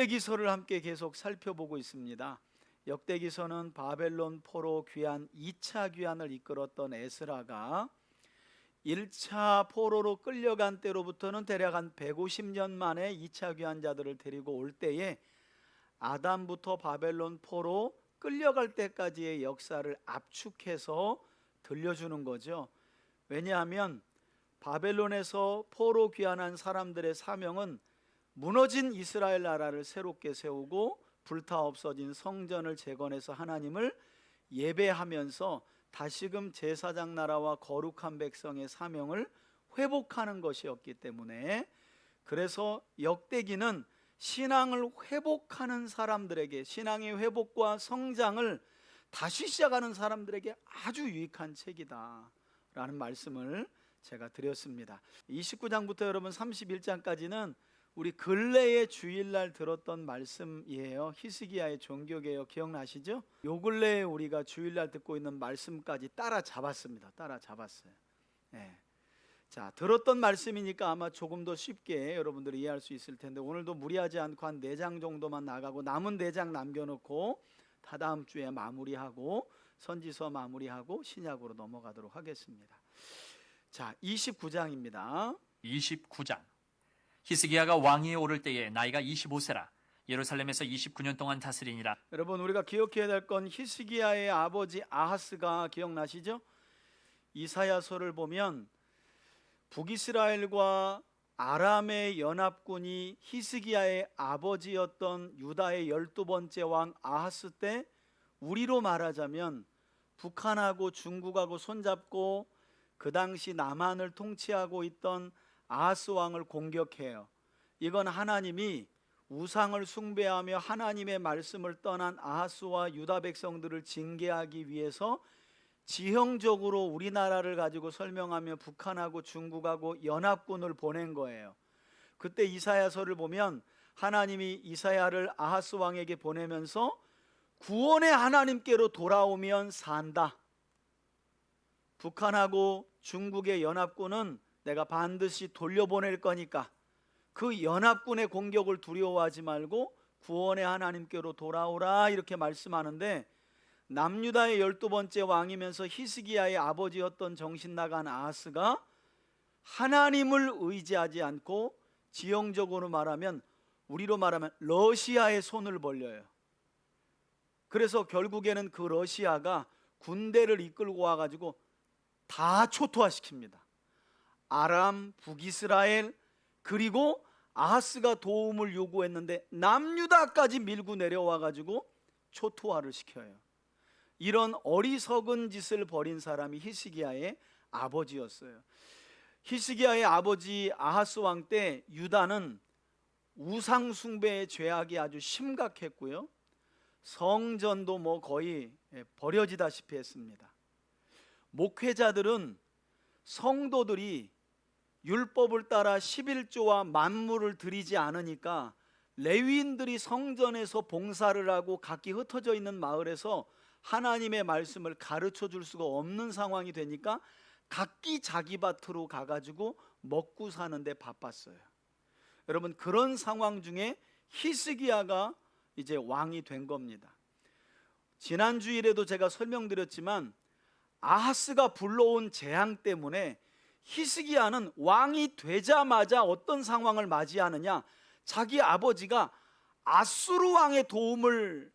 역대기서를 함께 계속 살펴보고 있습니다. 역대기서는 바벨론 포로 귀환 2차 귀환을 이끌었던 에스라가 1차 포로로 끌려간 때로부터는 대략 한 150년 만에 2차 귀환자들을 데리고 올 때에 아담부터 바벨론 포로 끌려갈 때까지의 역사를 압축해서 들려주는 거죠. 왜냐하면 바벨론에서 포로 귀환한 사람들의 사명은 무너진 이스라엘 나라를 새롭게 세우고 불타 없어진 성전을 재건해서 하나님을 예배하면서 다시금 제사장 나라와 거룩한 백성의 사명을 회복하는 것이었기 때문에, 그래서 역대기는 신앙을 회복하는 사람들에게, 신앙의 회복과 성장을 다시 시작하는 사람들에게 아주 유익한 책이다 라는 말씀을 제가 드렸습니다. 29장부터 여러분 31장까지는 우리 근래에 주일날 들었던 말씀이에요. 히스기야의 종교개혁 기억나시죠? 요 근래에 우리가 주일날 듣고 있는 말씀까지 따라잡았습니다. 따라잡았어요. 네. 자, 들었던 말씀이니까 아마 조금 더 쉽게 여러분들이 이해할 수 있을 텐데, 오늘도 무리하지 않고 한 4장 정도만 나가고 남은 4장 남겨놓고 다다음 주에 마무리하고 선지서 마무리하고 신약으로 넘어가도록 하겠습니다. 자, 29장입니다. 29장. 히스기야가 왕위에 오를 때에 나이가 25세라. 예루살렘에서 29년 동안 다스리니라. 여러분, 우리가 기억해야 될 건 히스기야의 아버지 아하스가 기억나시죠? 이사야서를 보면 북이스라엘과 아람의 연합군이 히스기야의 아버지였던 유다의 12번째 왕 아하스 때, 우리로 말하자면 북한하고 중국하고 손잡고 그 당시 남한을 통치하고 있던 아하스 왕을 공격해요. 이건 하나님이 우상을 숭배하며 하나님의 말씀을 떠난 아하스와 유다 백성들을 징계하기 위해서 지형적으로 우리나라를 가지고 설명하며 북한하고 중국하고 연합군을 보낸 거예요. 그때 이사야서를 보면 하나님이 이사야를 아하스 왕에게 보내면서 구원의 하나님께로 돌아오면 산다. 북한하고 중국의 연합군은 내가 반드시 돌려보낼 거니까 그 연합군의 공격을 두려워하지 말고 구원의 하나님께로 돌아오라, 이렇게 말씀하는데, 남유다의 12번째 왕이면서 히스기야의 아버지였던 정신나간 아하스가 하나님을 의지하지 않고 지형적으로 말하면, 우리로 말하면 러시아의 손을 벌려요. 그래서 결국에는 그 러시아가 군대를 이끌고 와가지고 다 초토화시킵니다. 아람, 북이스라엘, 그리고 아하스가 도움을 요구했는데 남유다까지 밀고 내려와가지고 초토화를 시켜요. 이런 어리석은 짓을 벌인 사람이 히스기야의 아버지였어요. 히스기야의 아버지 아하스 왕 때 유다는 우상 숭배의 죄악이 아주 심각했고요, 성전도 거의 버려지다시피 했습니다. 목회자들은, 성도들이 율법을 따라 11조와 만물을 드리지 않으니까 레위인들이 성전에서 봉사를 하고 각기 흩어져 있는 마을에서 하나님의 말씀을 가르쳐 줄 수가 없는 상황이 되니까 각기 자기 밭으로 가가지고 먹고 사는데 바빴어요. 여러분, 그런 상황 중에 히스기야가 이제 왕이 된 겁니다. 지난 주일에도 제가 설명드렸지만 아하스가 불러온 재앙 때문에 히스기야는 왕이 되자마자 어떤 상황을 맞이하느냐, 자기 아버지가 아수르 왕의 도움을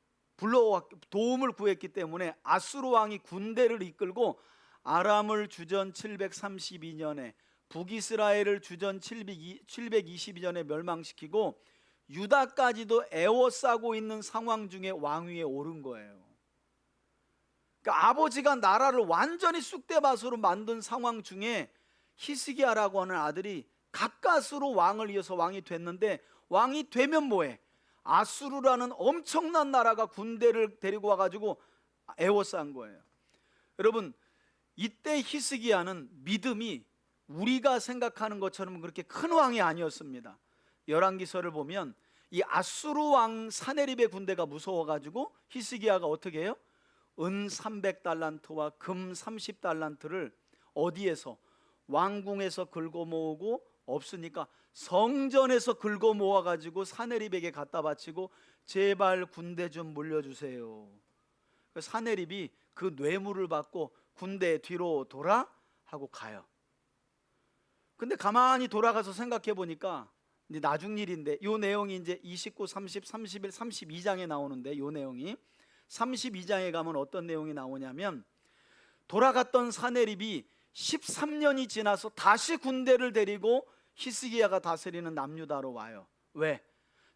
구했기 때문에 아수르 왕이 군대를 이끌고 아람을 주전 732년에 북이스라엘을 주전 722년에 멸망시키고 유다까지도 에워싸고 있는 상황 중에 왕위에 오른 거예요. 그러니까 아버지가 나라를 완전히 쑥대밭으로 만든 상황 중에 히스기야라고 하는 아들이 가까스로 왕을 이어서 왕이 됐는데, 왕이 되면 뭐해? 아수르라는 엄청난 나라가 군대를 데리고 와가지고 에워싼 거예요. 여러분, 이때 히스기야는 믿음이 우리가 생각하는 것처럼 그렇게 큰 왕이 아니었습니다. 열왕기서를 보면 이 아수르 왕 사네립의 군대가 무서워가지고 히스기야가 어떻게 해요? 은 300달란트와 금 30달란트를 어디에서? 왕궁에서 긁어 모으고 없으니까 성전에서 긁어 모아가지고 사내립에게 갖다 바치고 제발 군대 좀 물려주세요. 사내립이 그 뇌물을 받고 군대 뒤로 돌아 하고 가요. 근데 가만히 돌아가서 생각해 보니까 이제 나중 일인데, 이 내용이 이제 29, 30, 31, 32장에 나오는데, 이 내용이 32장에 가면 어떤 내용이 나오냐면, 돌아갔던 사내립이 13년이 지나서 다시 군대를 데리고 히스기야가 다스리는 남유다로 와요. 왜?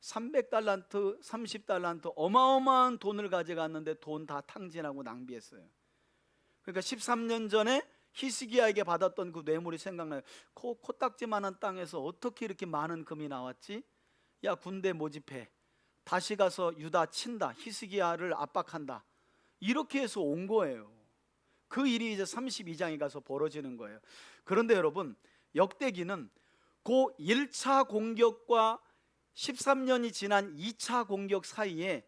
300달란트, 30달란트 어마어마한 돈을 가져갔는데 돈 다 탕진하고 낭비했어요. 그러니까 13년 전에 히스기야에게 받았던 그 뇌물이 생각나요. 코딱지만한 땅에서 어떻게 이렇게 많은 금이 나왔지? 야, 군대 모집해. 다시 가서 유다 친다. 히스기야를 압박한다. 이렇게 해서 온 거예요. 그 일이 이제 32장에 가서 벌어지는 거예요. 그런데 여러분, 역대기는 그 1차 공격과 13년이 지난 2차 공격 사이에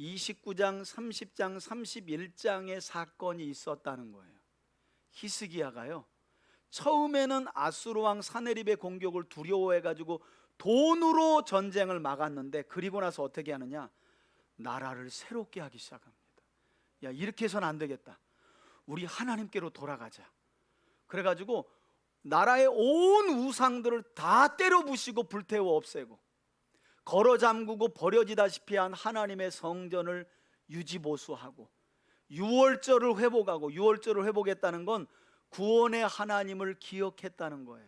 29장, 30장, 31장의 사건이 있었다는 거예요. 히스기야가요, 처음에는 아수르 왕 사네립의 공격을 두려워해가지고 돈으로 전쟁을 막았는데, 그리고 나서 어떻게 하느냐? 나라를 새롭게 하기 시작합니다. 야, 이렇게 해서는 안 되겠다. 우리 하나님께로 돌아가자. 그래가지고 나라의 온 우상들을 다 때려 부시고 불태워 없애고, 걸어 잠그고 버려지다시피 한 하나님의 성전을 유지보수하고, 유월절을 회복하고, 유월절을 회복했다는 건 구원의 하나님을 기억했다는 거예요.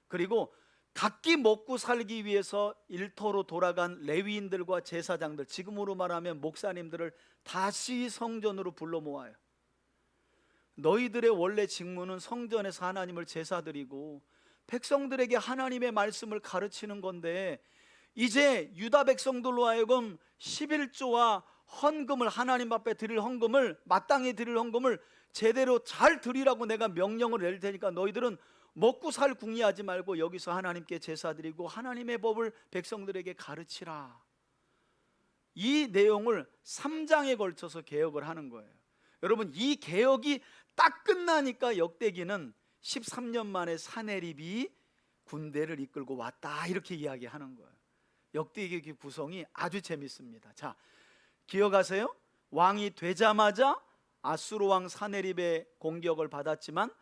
그리고 각기 먹고 살기 위해서 일터로 돌아간 레위인들과 제사장들, 지금으로 말하면 목사님들을 다시 성전으로 불러 모아요. 너희들의 원래 직무는 성전에서 하나님을 제사드리고 백성들에게 하나님의 말씀을 가르치는 건데, 이제 유다 백성들로 하여금 11조와 헌금을, 하나님 앞에 드릴 헌금을, 마땅히 드릴 헌금을 제대로 잘 드리라고 내가 명령을 내릴 테니까 너희들은 먹고 살 궁리하지 말고 여기서 하나님께 제사드리고 하나님의 법을 백성들에게 가르치라. 이 내용을 3장에 걸쳐서 개혁을 하는 거예요. 여러분, 이 개혁이 딱 끝나니까 역대기는 13년 만에 사네립이 군대를 이끌고 왔다, 이렇게 이야기하는 거예요. 역대기 구성이 아주 재밌습니다. 자, 기억하세요? 왕이 되자마자 아수르 왕 사네립의 공격을 받았지만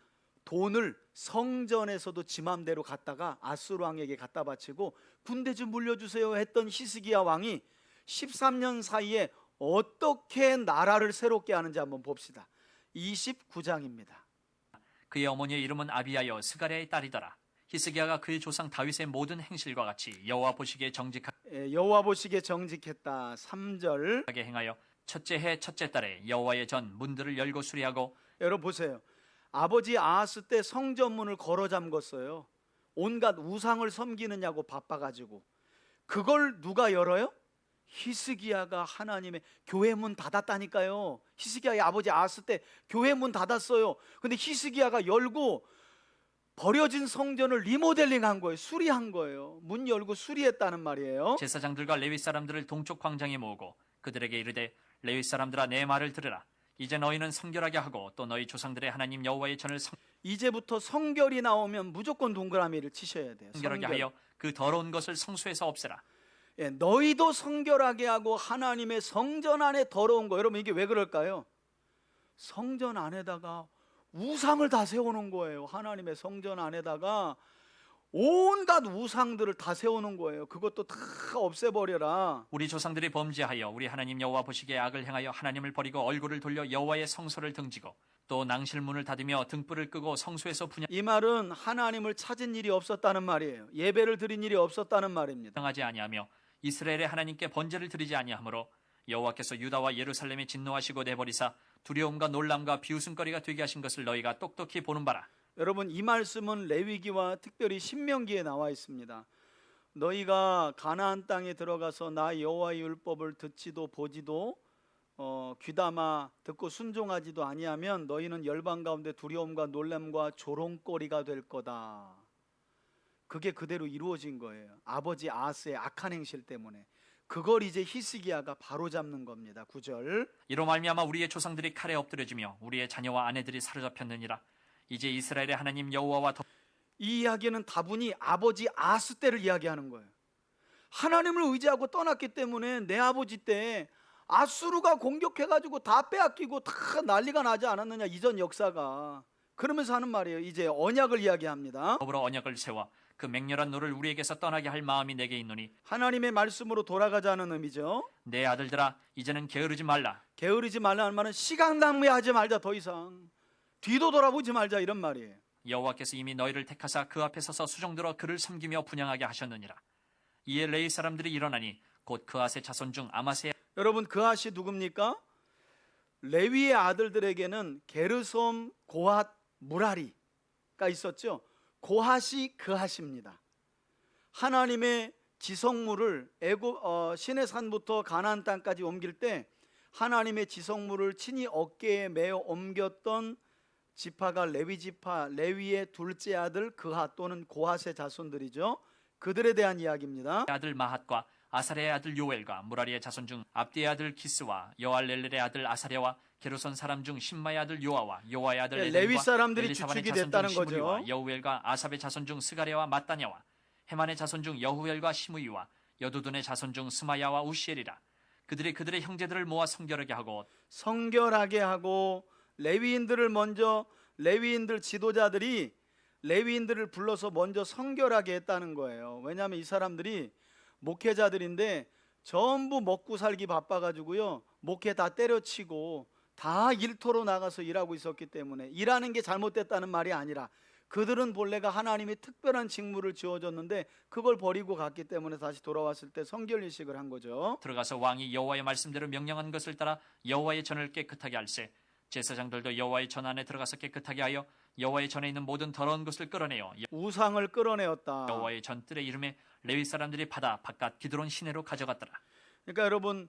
돈을 성전에서도 지 맘대로 갖다가 아수르 왕에게 갖다 바치고 군대 좀 물려주세요 했던 히스기야 왕이 13년 사이에 어떻게 나라를 새롭게 하는지 한번 봅시다. 29장입니다. 그의 어머니의 이름은 아비야여 스가랴의 딸이더라. 히스기야가 그의 조상 다윗의 모든 행실과 같이 여호와 보시기에 정직하게 여호와 보시기에 정직했다. 3절. 행하여 첫째 해 첫째 달에 여호와의 전 문들을 열고 수리하고. 여러분 보세요. 아버지 아하스 때 성전문을 걸어 잠궜어요. 온갖 우상을 섬기느냐고 바빠가지고. 그걸 누가 열어요? 히스기야가 하나님의 교회 문 닫았다니까요. 히스기야의 아버지 아하스 때 교회 문 닫았어요. 근데 히스기야가 열고 버려진 성전을 리모델링한 거예요. 수리한 거예요. 문 열고 수리했다는 말이에요. 제사장들과 레위 사람들을 동쪽 광장에 모으고 그들에게 이르되, 레위 사람들아 내 말을 들으라. 이제 너희는 성결하게 하고 또 너희 조상들의 하나님 여호와의 전을 이제부터 성결이 나오면 무조건 동그라미를 치셔야 돼요. 성결하게 하여 그 더러운 것을 성소에서 없애라. 예, 너희도 성결하게 하고 하나님의 성전 안에 더러운 거. 여러분, 이게 왜 그럴까요? 성전 안에다가 우상을 다 세우는 거예요. 하나님의 성전 안에다가 온갖 우상들을 다 세우는 거예요. 그것도 다 없애버려라. 우리 조상들이 범죄하여 우리 하나님 여호와 보시기에 악을 행하여 하나님을 버리고 얼굴을 돌려 여호와의 성소를 등지고 또 낭실문을 닫으며 등불을 끄고 성소에서 이 말은 하나님을 찾은 일이 없었다는 말이에요. 예배를 드린 일이 없었다는 말입니다. 분양하지 아니하며 이스라엘의 하나님께 번제를 드리지 아니하므로 여호와께서 유다와 예루살렘에 진노하시고 내버리사 두려움과 놀람과 비웃음거리가 되게 하신 것을 너희가 똑똑히 보는 바라. 여러분, 이 말씀은 레위기와 특별히 신명기에 나와 있습니다. 너희가 가나안 땅에 들어가서 나 여호와의 율법을 듣지도 보지도 귀담아 듣고 순종하지도 아니하면 너희는 열방 가운데 두려움과 놀람과 조롱거리가 될 거다. 그게 그대로 이루어진 거예요. 아버지 아하스의 악한 행실 때문에. 그걸 이제 히스기야가 바로잡는 겁니다. 9절. 이로 말미암아 우리의 조상들이 칼에 엎드려지며 우리의 자녀와 아내들이 사로잡혔느니라. 이제 이스라엘의 하나님 여호와와 이 이야기는 다분히 아버지 아스 때를 이야기하는 거예요. 하나님을 의지하고 떠났기 때문에 내 아버지 때 아수르가 공격해가지고 다 빼앗기고 다 난리가 나지 않았느냐, 이전 역사가. 그러면서 하는 말이에요. 이제 언약을 이야기합니다. 더불어 언약을 세워 그 맹렬한 노를 우리에게서 떠나게 할 마음이 내게 있노니 하나님의 말씀으로 돌아가자는 의미죠. 내 아들들아 이제는 게으르지 말라. 게으르지 말라는 말은 시간 낭비하지 말자, 더 이상 뒤도 돌아보지 말자, 이런 말이에요. 여호와께서 이미 너희를 택하사 그 앞에 서서 수종들어 그를 섬기며 분향하게 하셨느니라. 이에 레위 사람들이 일어나니 곧 그앗의 자손 중 아마세 여러분, 그앗이 누굽니까? 레위의 아들들에게는 게르솜, 고핫, 무라리가 있었죠. 고핫이 그앗입니다. 하나님의 지성물을 시내 산부터 가나안 땅까지 옮길 때 하나님의 지성물을 친히 어깨에 메어 옮겼던 지파가 레위 지파, 레위의 둘째 아들 그핫 또는 고핫의 자손들이죠. 그들에 대한 이야기입니다. 아들 마핫과 아사랴의 아들 요엘과 무라리의 자손 중 압디의 아들 기스와 여알렐렐의 아들 아사랴와 게르손 사람 중 신마의 아들 요아와 요아의 아들 에덴과 레위 사람들이 엘리사반의 주축이 자손 됐다는 중 시므이와 거죠. 여우엘과 아삽의 자손 중 스가랴와 마따냐와 헤만의 자손 중 여후엘과 시므이와 여두둔의 자손 중 스마야와 우시엘이라. 그들이 그들의 형제들을 모아 성결하게 하고 레위인들을 먼저, 레위인들 지도자들이 레위인들을 불러서 먼저 성결하게 했다는 거예요. 왜냐하면 이 사람들이 목회자들인데 전부 먹고 살기 바빠가지고요, 목회 다 때려치고 다 일터로 나가서 일하고 있었기 때문에 일하는 게 잘못됐다는 말이 아니라 그들은 본래가 하나님이 특별한 직무를 지어줬는데 그걸 버리고 갔기 때문에 다시 돌아왔을 때 성결의식을 한 거죠. 들어가서 왕이 여호와의 말씀대로 명령한 것을 따라 여호와의 전을 깨끗하게 할세. 제사장들도 여호와의 전 안에 들어가서 깨끗하게 하여 여호와의 전에 있는 모든 더러운 것을 끌어내어 우상을 끌어내었다. 여호와의 전뜰의 이름에 레위 사람들이 받아 바깥 기드론 시내로 가져갔더라. 그러니까 여러분,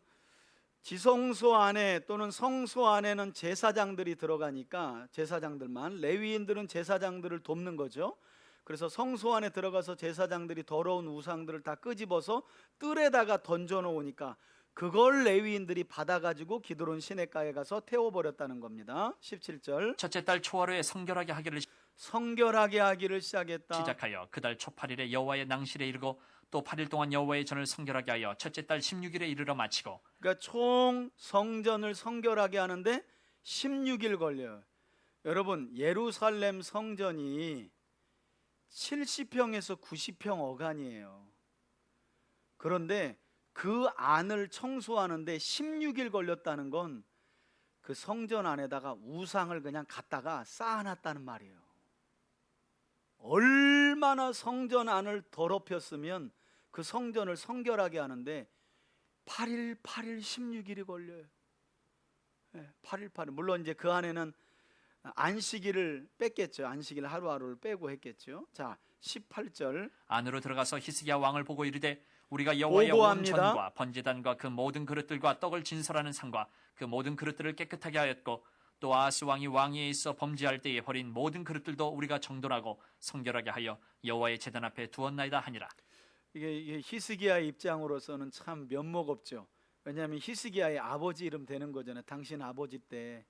지성소 안에 또는 성소 안에는 제사장들이 들어가니까 제사장들만, 레위인들은 제사장들을 돕는 거죠. 그래서 성소 안에 들어가서 제사장들이 더러운 우상들을 다 끄집어서 뜰에다가 던져놓으니까 그걸 레위인들이 받아가지고 기드론 시내가에 가서 태워버렸다는 겁니다. 17절, 첫째 달 초하루에 성결하게 하기를 시작했다. 시작하여 그 달 초 8일에 여호와의 낭실에 이르고 또 8일 동안 여호와의 전을 성결하게 하여 첫째 달 16일에 이르러 마치고. 그러니까 총 성전을 성결하게 하는데 16일 걸려요. 여러분, 예루살렘 성전이 70평에서 90평 어간이에요. 그런데 그 안을 청소하는데 16일 걸렸다는 건 그 성전 안에다가 우상을 그냥 갖다가 쌓아놨다는 말이에요. 얼마나 성전 안을 더럽혔으면 그 성전을 성결하게 하는데 8일, 8일, 16일이 걸려요. 8일, 8일. 물론 이제 그 안에는 안식일을 뺐겠죠. 안식일 하루하루를 빼고 했겠죠. 자, 18절. 안으로 들어가서 히스기야 왕을 보고 이르되 우리가 여호와의 온 보고합니다. 전과 번제단과 그 모든 그릇들과 떡을 진설하는 상과 그 모든 그릇들을 깨끗하게 하였고 또 아하스 왕이 왕위에 있어 범죄할 때에 버린 모든 그릇들도 우리가 정돈하고 성결하게 하여 여호와의 제단 앞에 두었나이다 하니라. 이게 히스기야의 입장으로서는 참 면목 없죠. 왜냐하면 히스기야의 아버지 이름 되는 거잖아요. 당신 아버지 때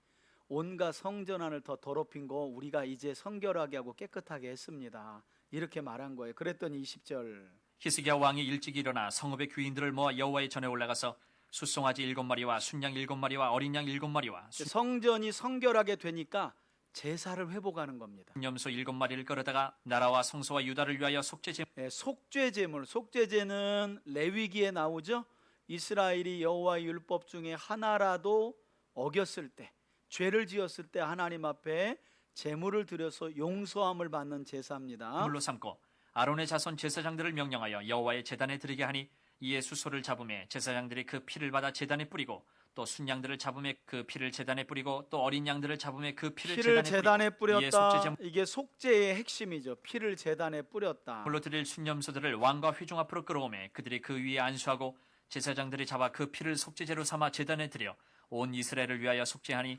온갖 성전 안을 더 더럽힌 거 우리가 이제 성결하게 하고 깨끗하게 했습니다. 이렇게 말한 거예요. 그랬더니 20절. 히스기야 왕이 일찍 일어나 성읍의 귀인들을 모아 여호와의 전에 올라가서 숫송아지 7마리와 순양 7마리와 어린 양 7마리와 성전이 성결하게 되니까 제사를 회복하는 겁니다. 순염소 7마리를 끌어다가 나라와 성소와 유다를 위하여 속죄제물, 속죄제는 레위기에 나오죠. 이스라엘이 여호와의 율법 중에 하나라도 어겼을 때, 죄를 지었을 때 하나님 앞에 제물을 드려서 용서함을 받는 제사입니다. 물로 삼고 아론의 자손 제사장들을 명령하여 여호와의 제단에 드리게 하니 이에 수소를 잡음에 제사장들이 그 피를 받아 제단에 뿌리고 또 순양들을 잡음에 그 피를 제단에 뿌리고 또 어린 양들을 잡음에 그 피를 제단에 뿌렸다. 이게 속죄의 핵심이죠. 피를 제단에 뿌렸다. 물로 드릴 순염소들을 왕과 회중 앞으로 끌어오매 그들이 그 위에 안수하고 제사장들이 잡아 그 피를 속죄제로 삼아 제단에 드려 온 이스라엘을 위하여 속죄하니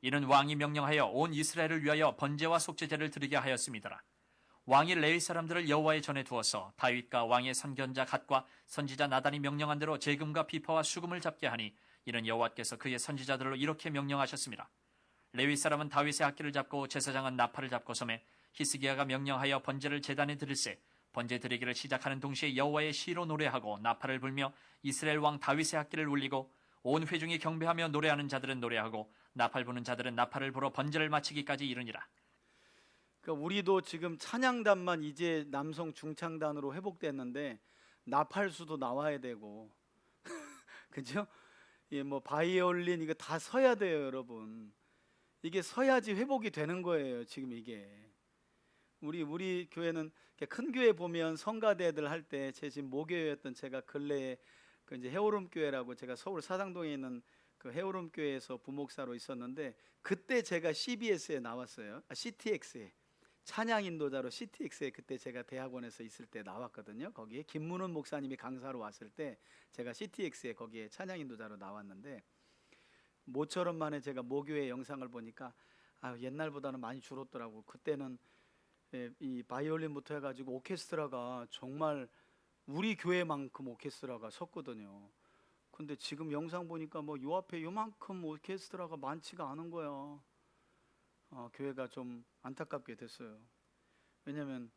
이는 왕이 명령하여 온 이스라엘을 위하여 번제와 속죄제를 드리게 하였음이더라. 왕이 레위 사람들을 여호와의 전에 두어서 다윗과 왕의 선견자 갓과 선지자 나단이 명령한 대로 제금과 비파와 수금을 잡게 하니 이는 여호와께서 그의 선지자들로 이렇게 명령하셨습니다. 레위 사람은 다윗의 악기를 잡고 제사장은 나팔을 잡고 서매 히스기야가 명령하여 번제를 제단에 드릴세 번제 드리기를 시작하는 동시에 여호와의 시로 노래하고 나팔을 불며 이스라엘 왕 다윗의 악기를 울리고 온 회중이 경배하며 노래하는 자들은 노래하고 나팔 부는 자들은 나팔을 불어 번제를 마치기까지 이르니라. 그러니까 우리도 지금 찬양단만 이제 남성 중창단으로 회복됐는데 나팔수도 나와야 되고 그죠? 뭐 바이올린 이거 다 서야 돼요, 여러분. 이게 서야지 회복이 되는 거예요, 지금 이게. 우리 교회는 큰 교회 보면 성가대들 할 때 제 지금 모교회였던 제가 근래에 그 이제 해오름 교회라고 제가 서울 사당동에 있는 그 해오름 교회에서 부목사로 있었는데 그때 제가 CBS에 나왔어요. CTX에 찬양 인도자로 CTX에 그때 제가 대학원에서 있을 때 나왔거든요. 거기에 김문훈 목사님이 강사로 왔을 때 제가 CTX에 거기에 찬양 인도자로 나왔는데 모처럼 만에 제가 모교회 영상을 보니까 옛날보다는 많이 줄었더라고. 그때는 이 바이올린부터 해가지고 오케스트라가 정말 우리 교회만큼 오케스트라가 섰거든요. 근데 지금 영상 보니까 뭐 요 앞에 요만큼 오케스트라가 많지가 않은 거야. 교회가 좀 안타깝게 됐어요. 왜냐면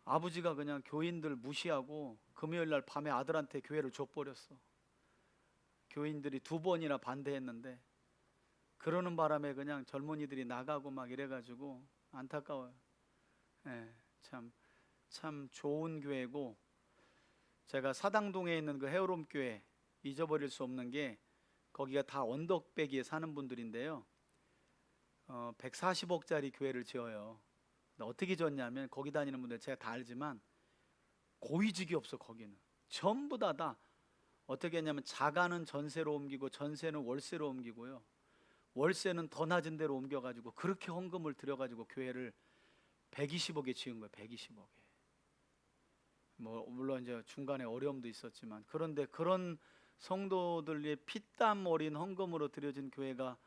아버지가 그냥 교인들 무시하고 금요일 날 밤에 아들한테 교회를 줘버렸어. 교인들이 2번이나 반대했는데 그러는 바람에 그냥 젊은이들이 나가고 막 이래가지고 안타까워요. 참 좋은 교회고 제가 사당동에 있는 그 헤어롬 교회 잊어버릴 수 없는 게 거기가 다 언덕배기에 사는 분들인데요. 140억짜리 교회를 지어요. 어떻게 지었냐면 거기 다니는 분들 제가 다 알지만 고위직이 없어. 거기는 전부 다 어떻게 했냐면 자가는 전세로 옮기고 전세는 월세로 옮기고요. 월세는 더 낮은 데로 옮겨가지고 그렇게 헌금을 들여가지고 교회를 120억에 지은 거예요. 120억에. 뭐 물론 이제 중간에 어려움도 있었지만 그런데 그런 성도들의 피땀 어린 헌금으로 드려진 교회가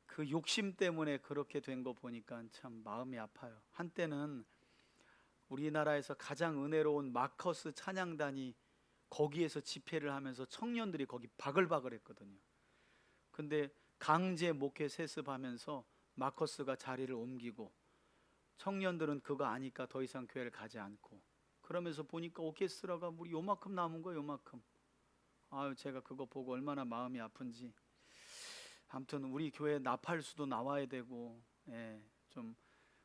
그 욕심 때문에 그렇게 된 거 보니까 참 마음이 아파요. 한때는 우리나라에서 가장 은혜로운 마커스 찬양단이 거기에서 집회를 하면서 청년들이 거기 바글바글 했거든요. 근데 강제 목회 세습하면서 마커스가 자리를 옮기고 청년들은 그거 아니까 더 이상 교회를 가지 않고 그러면서 보니까 오케스트라가 우리 요만큼 남은 거예요. 요만큼. 제가 그거 보고 얼마나 마음이 아픈지. 아무튼 우리 교회 나팔수도 나와야 되고 좀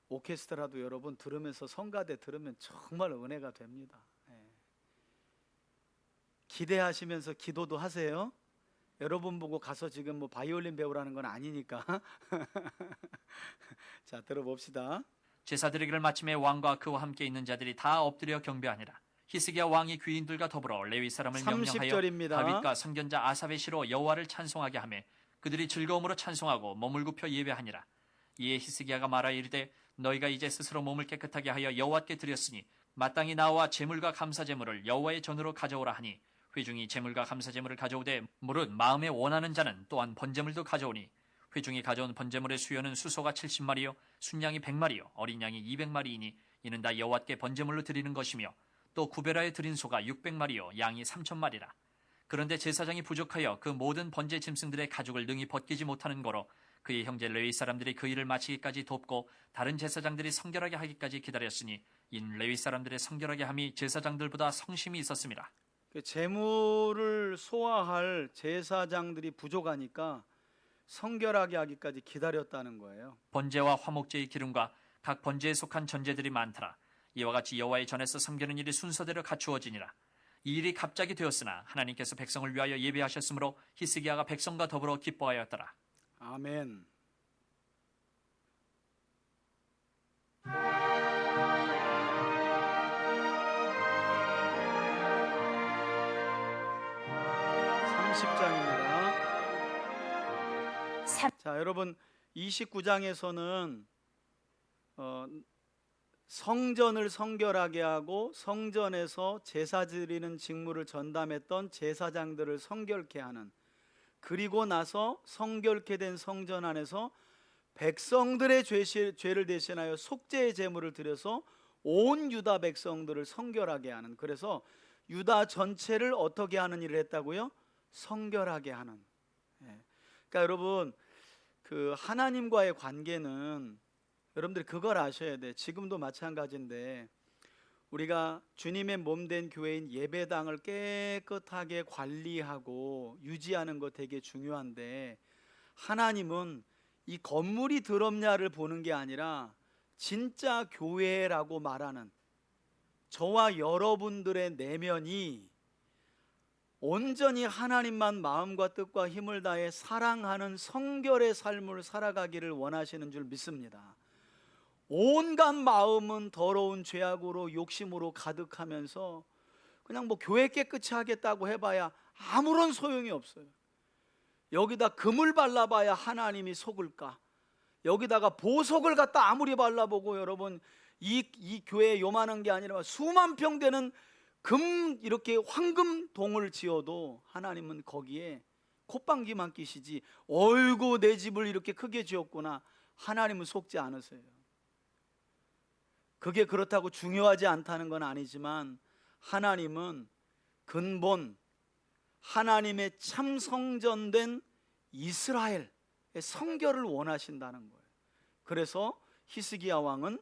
오케스트라도 여러분 들으면서 성가대 들으면 정말 은혜가 됩니다. 기대하시면서 기도도 하세요. 여러분 보고 가서 지금 뭐 바이올린 배우라는 건 아니니까. 자, 들어봅시다. 제사 드리기를 마침에 왕과 그와 함께 있는 자들이 다 엎드려 경배하니라. 히스기야 왕이 귀인들과 더불어 레위 사람을 명령하여 30절입니다. 다윗과 선견자 아삽의 시로 여호와를 찬송하게 하매 그들이 즐거움으로 찬송하고 몸을 굽혀 예배하니라. 이에 히스기야가 말하여 이르되 너희가 이제 스스로 몸을 깨끗하게 하여 여호와께 드렸으니 마땅히 나와 제물과 감사 제물을 여호와의 전으로 가져오라 하니 회중이 제물과 감사 제물을 가져오되 무릇 마음에 원하는 자는 또한 번제물도 가져오니 회중이 가져온 번제물의 수요는 수소가 70마리요 순양이 100마리요 어린 양이 200마리이니 이는 다 여호와께 번제물로 드리는 것이며 또 구별하여 드린 소가 600마리요 양이 3,000마리라. 그런데 제사장이 부족하여 그 모든 번제 짐승들의 가죽을 능히 벗기지 못하는 거로 그의 형제 레위 사람들이 그 일을 마치기까지 돕고 다른 제사장들이 성결하게 하기까지 기다렸으니 인 레위 사람들의 성결하게 함이 제사장들보다 성심이 있었습니다. 제물을 소화할 제사장들이 부족하니까 성결하게 하기까지 기다렸다는 거예요. 번제와 화목제의 기름과 각 번제에 속한 전제들이 많더라. 이와 같이 여호와의 전에서 섬기는 일이 순서대로 갖추어지니라. 이 일이 갑자기 되었으나 하나님께서 백성을 위하여 예비하셨으므로 히스기야가 백성과 더불어 기뻐하였더라. 아멘. 자, 여러분 29장에서는 성전을 성결하게 하고 성전에서 제사 드리는 직무를 전담했던 제사장들을 성결케 하는, 그리고 나서 성결케 된 성전 안에서 백성들의 죄를 대신하여 속죄의 제물을 드려서 온 유다 백성들을 성결하게 하는, 그래서 유다 전체를 어떻게 하는 일을 했다고요? 성결하게 하는. 그러니까 여러분 그 하나님과의 관계는 여러분들이 그걸 아셔야 돼. 지금도 마찬가지인데 우리가 주님의 몸된 교회인 예배당을 깨끗하게 관리하고 유지하는 거 되게 중요한데, 하나님은 이 건물이 더럽냐를 보는 게 아니라 진짜 교회라고 말하는 저와 여러분들의 내면이 온전히 하나님만 마음과 뜻과 힘을 다해 사랑하는 성결의 삶을 살아가기를 원하시는 줄 믿습니다. 온갖 마음은 더러운 죄악으로 욕심으로 가득하면서 그냥 뭐 교회 깨끗이 하겠다고 해봐야 아무런 소용이 없어요. 여기다 금을 발라봐야 하나님이 속을까? 여기다가 보석을 갖다 아무리 발라보고, 여러분 이 교회 요만한 게 아니라 수만 평 되는 이렇게 황금동을 지어도 하나님은 거기에 콧방귀만 끼시지, 어이구 내 집을 이렇게 크게 지었구나, 하나님은 속지 않으세요. 그게 그렇다고 중요하지 않다는 건 아니지만, 하나님은 근본 하나님의 참 성전된 이스라엘의 성결을 원하신다는 거예요. 그래서 히스기야 왕은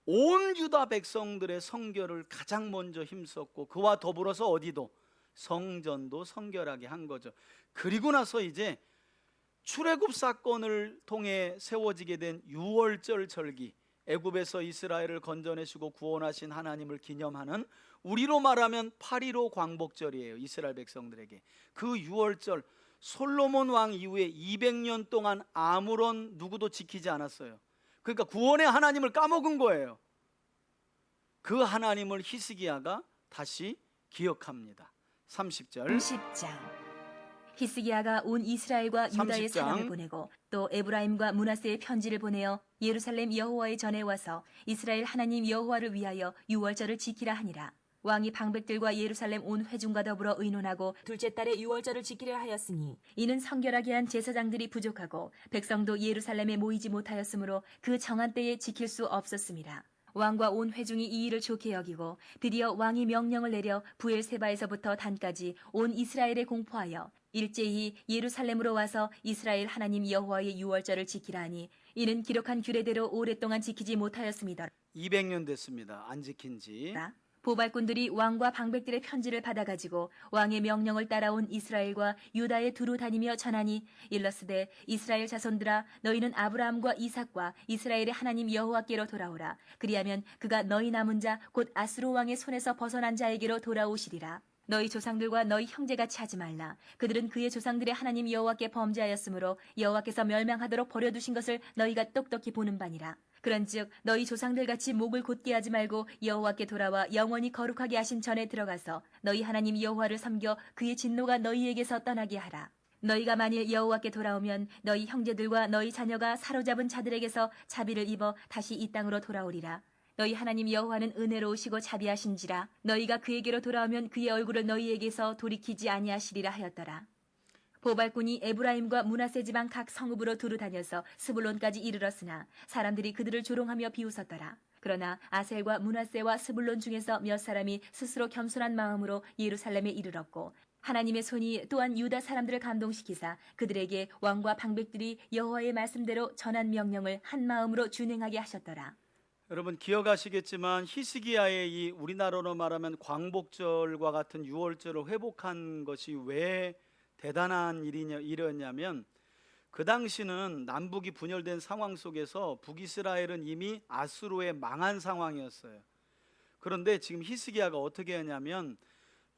온 유다 백성들의 성결을 가장 먼저 힘썼고, 그와 더불어서 어디도 성전도 성결하게 한 거죠. 그리고 나서 이제 출애굽 사건을 통해 세워지게 된 유월절 절기, 애굽에서 이스라엘을 건져내시고 구원하신 하나님을 기념하는, 우리로 말하면 8.15 광복절이에요. 이스라엘 백성들에게 그 유월절, 솔로몬 왕 이후에 200년 동안 아무런 누구도 지키지 않았어요. 그러니까 구원의 하나님을 까먹은 거예요. 그 하나님을 히스기야가 다시 기억합니다. 30절. 30장. 히스기야가 온 이스라엘과 유다의 30장. 사람을 보내고 또 에브라임과 므낫세의 편지를 보내어 예루살렘 여호와의 전에 와서 이스라엘 하나님 여호와를 위하여 유월절을 지키라 하니라. 왕이 방백들과 예루살렘 온 회중과 더불어 의논하고 둘째 달에 유월절을 지키려 하였으니 이는 성결하게 한 제사장들이 부족하고 백성도 예루살렘에 모이지 못하였으므로 그 정한 때에 지킬 수 없었습니다. 왕과 온 회중이 이 일을 좋게 여기고 드디어 왕이 명령을 내려 부엘세바에서부터 단까지 온 이스라엘에 공포하여 일제히 예루살렘으로 와서 이스라엘 하나님 여호와의 유월절을 지키라 하니 이는 기록한 규례대로 오랫동안 지키지 못하였습니다. 200년 됐습니다. 안 지킨 지. 보발꾼들이 왕과 방백들의 편지를 받아가지고 왕의 명령을 따라온 이스라엘과 유다에 두루 다니며 전하니, 일러스되 이스라엘 자손들아, 너희는 아브라함과 이삭과 이스라엘의 하나님 여호와께로 돌아오라. 그리하면 그가 너희 남은 자 곧 아수르 왕의 손에서 벗어난 자에게로 돌아오시리라. 너희 조상들과 너희 형제같이 하지 말라. 그들은 그의 조상들의 하나님 여호와께 범죄하였으므로 여호와께서 멸망하도록 버려두신 것을 너희가 똑똑히 보는 바니라. 그런즉 너희 조상들같이 목을 곧게 하지 말고 여호와께 돌아와 영원히 거룩하게 하신 전에 들어가서 너희 하나님 여호와를 섬겨 그의 진노가 너희에게서 떠나게 하라. 너희가 만일 여호와께 돌아오면 너희 형제들과 너희 자녀가 사로잡은 자들에게서 자비를 입어 다시 이 땅으로 돌아오리라. 너희 하나님 여호와는 은혜로우시고 자비하신지라. 너희가 그에게로 돌아오면 그의 얼굴을 너희에게서 돌이키지 아니하시리라 하였더라. 보발꾼이 에브라임과 므낫세 지방 각 성읍으로 두루 다녀서 스불론까지 이르렀으나 사람들이 그들을 조롱하며 비웃었더라. 그러나 아셀과 므낫세와 스불론 중에서 몇 사람이 스스로 겸손한 마음으로 예루살렘에 이르렀고, 하나님의 손이 또한 유다 사람들을 감동시키사 그들에게 왕과 방백들이 여호와의 말씀대로 전한 명령을 한 마음으로 준행하게 하셨더라. 여러분 기억하시겠지만 히스기야의 이 우리나라로 말하면 광복절과 같은 유월절을 회복한 것이 왜 대단한 일이었냐면, 그 당시는 남북이 분열된 상황 속에서 북이스라엘은 이미 아수르에 망한 상황이었어요. 그런데 지금 히스기야가 어떻게 하냐면,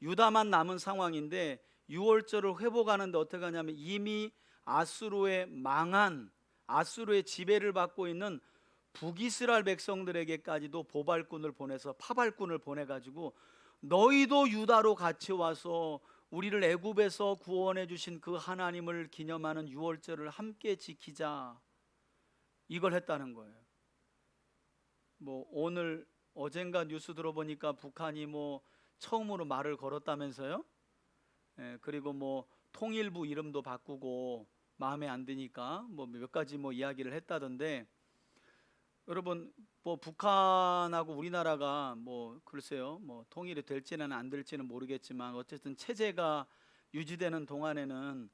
유다만 남은 상황인데 유월절을 회복하는데 어떻게 하냐면, 이미 아수르에 망한, 아수르의 지배를 받고 있는 북이스라엘 백성들에게까지도 보발꾼을 보내서, 파발꾼을 보내가지고 너희도 유다로 같이 와서 우리를 애굽에서 구원해 주신 그 하나님을 기념하는 유월절을 함께 지키자, 이걸 했다는 거예요. 뭐 오늘 어젠가 뉴스 들어보니까 북한이 뭐 처음으로 말을 걸었다면서요. 그리고 뭐 통일부 이름도 바꾸고 마음에 안 드니까 뭐 몇 가지 뭐 이야기를 했다던데, 여러분 뭐 북한하고 우리나라가 뭐 글쎄요 뭐 통일이 될지는 안 될지는 모르겠지만 어쨌든 체제가 유지되는 동안에는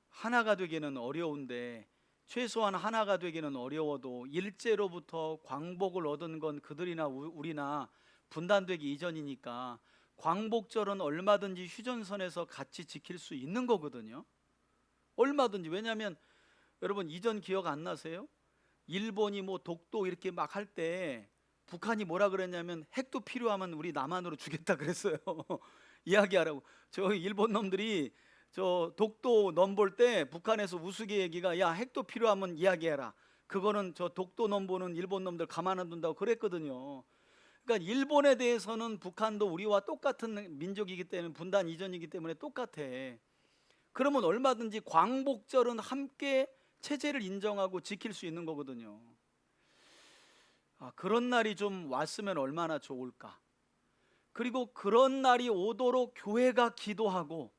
하나가 되기는 어려운데, 최소한 하나가 되기는 어려워도 일제로부터 광복을 얻은 건 그들이나 우리나 분단되기 이전이니까 광복절은 얼마든지 휴전선에서 같이 지킬 수 있는 거거든요. 얼마든지. 왜냐하면 여러분 이전 기억 안 나세요? 일본이 뭐 독도 이렇게 막 할 때 북한이 뭐라 그랬냐면 핵도 필요하면 우리 남한으로 주겠다 그랬어요. 이야기하라고. 저 일본 놈들이 저 독도 넘볼 때 북한에서 우스개 얘기가 야 핵도 필요하면 이야기해라. 그거는 저 독도 넘보는 일본 놈들 가만 안 둔다고 그랬거든요. 그러니까 일본에 대해서는 북한도 우리와 똑같은 민족이기 때문에 분단 이전이기 때문에 똑같아. 그러면 얼마든지 광복절은 함께 체제를 인정하고 지킬 수 있는 거거든요. 그런 날이 좀 왔으면 얼마나 좋을까. 그리고 그런 날이 오도록 교회가 기도하고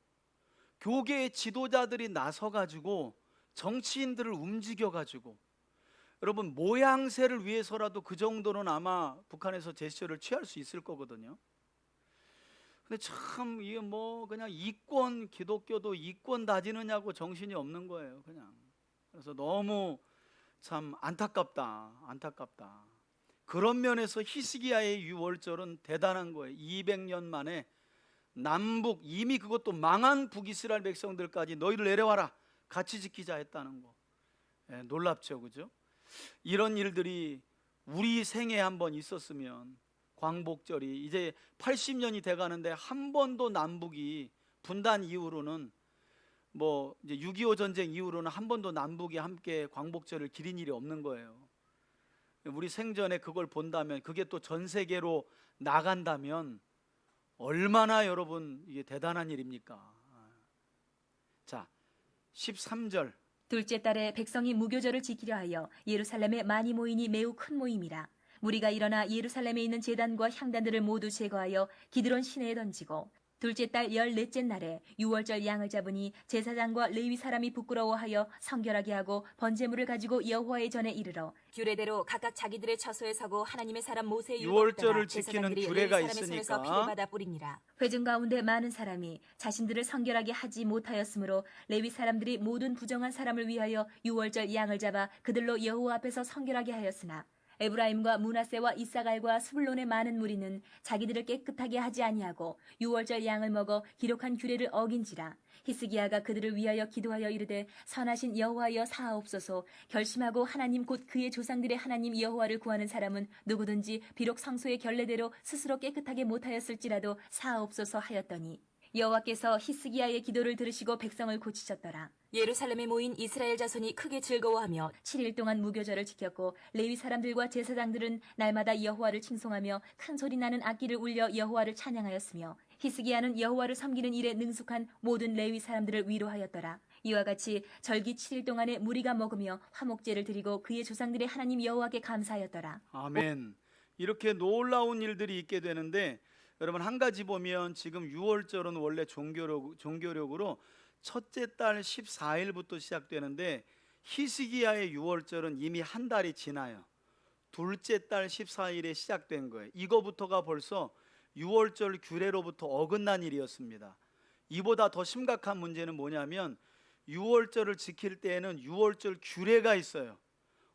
교계의 지도자들이 나서가지고 정치인들을 움직여가지고 여러분 모양새를 위해서라도 그 정도는 아마 북한에서 제스처를 취할 수 있을 거거든요. 근데 참 이게 뭐 그냥 이권, 기독교도 이권 다지느냐고 정신이 없는 거예요 그냥. 그래서 너무 참 안타깝다. 그런 면에서 히스기야의 유월절은 대단한 거예요. 200년 만에 남북, 이미 그것도 망한 북이스라엘 백성들까지 너희들 내려와라 같이 지키자 했다는 거. 놀랍죠, 그죠? 이런 일들이 우리 생에 한번 있었으면, 광복절이 이제 80년이 돼가는데 한 번도 남북이 분단 이후로는 뭐 이제 6.25 전쟁 이후로는 한 번도 남북이 함께 광복절을 기린 일이 없는 거예요. 우리 생전에 그걸 본다면, 그게 또 전 세계로 나간다면 얼마나 여러분 이게 대단한 일입니까? 자, 13절. 둘째 달에 백성이 무교절을 지키려 하여 예루살렘에 많이 모이니 매우 큰 모임이라. 무리가 일어나 예루살렘에 있는 제단과 향단들을 모두 제거하여 기드론 시내에 던지고, 둘째 달 14째 날에 유월절 양을 잡으니 제사장과 레위 사람이 부끄러워하여 성결하게 하고 번제물을 가지고 여호와의 전에 이르러 규례대로 각각 자기들의 처소에 서고 하나님의 사람 모세의 유월절을 지키는 규례가 있으니까 회중 가운데 많은 사람이 자신들을 성결하게 하지 못하였으므로 레위 사람들이 모든 부정한 사람을 위하여 유월절 양을 잡아 그들로 여호와 앞에서 성결하게 하였으나 에브라임과 므낫세와 이사갈과 스불론의 많은 무리는 자기들을 깨끗하게 하지 아니하고 유월절 양을 먹어 기록한 규례를 어긴지라. 히스기야가 그들을 위하여 기도하여 이르되 선하신 여호와여 사하옵소서. 결심하고 하나님 곧 그의 조상들의 하나님 여호와를 구하는 사람은 누구든지 비록 성소의 결례대로 스스로 깨끗하게 못하였을지라도 사하옵소서 하였더니 여호와께서 히스기야의 기도를 들으시고 백성을 고치셨더라. 예루살렘에 모인 이스라엘 자손이 크게 즐거워하며 7일 동안 무교절을 지켰고, 레위 사람들과 제사장들은 날마다 여호와를 칭송하며 큰 소리 나는 악기를 울려 여호와를 찬양하였으며, 히스기야는 여호와를 섬기는 일에 능숙한 모든 레위 사람들을 위로하였더라. 이와 같이 절기 7일 동안에 무리가 먹으며 화목제를 드리고 그의 조상들의 하나님 여호와께 감사하였더라. 아멘. 이렇게 놀라운 일들이 있게 되는데, 여러분 한 가지 보면 지금 유월절은 원래 종교력으로 첫째 달 14일부터 시작되는데, 히스기야의 유월절은 이미 한 달이 지나요. 둘째 달 14일에 시작된 거예요. 이거부터가 벌써 유월절 규례로부터 어긋난 일이었습니다. 이보다 더 심각한 문제는 뭐냐면, 유월절을 지킬 때에는 유월절 규례가 있어요.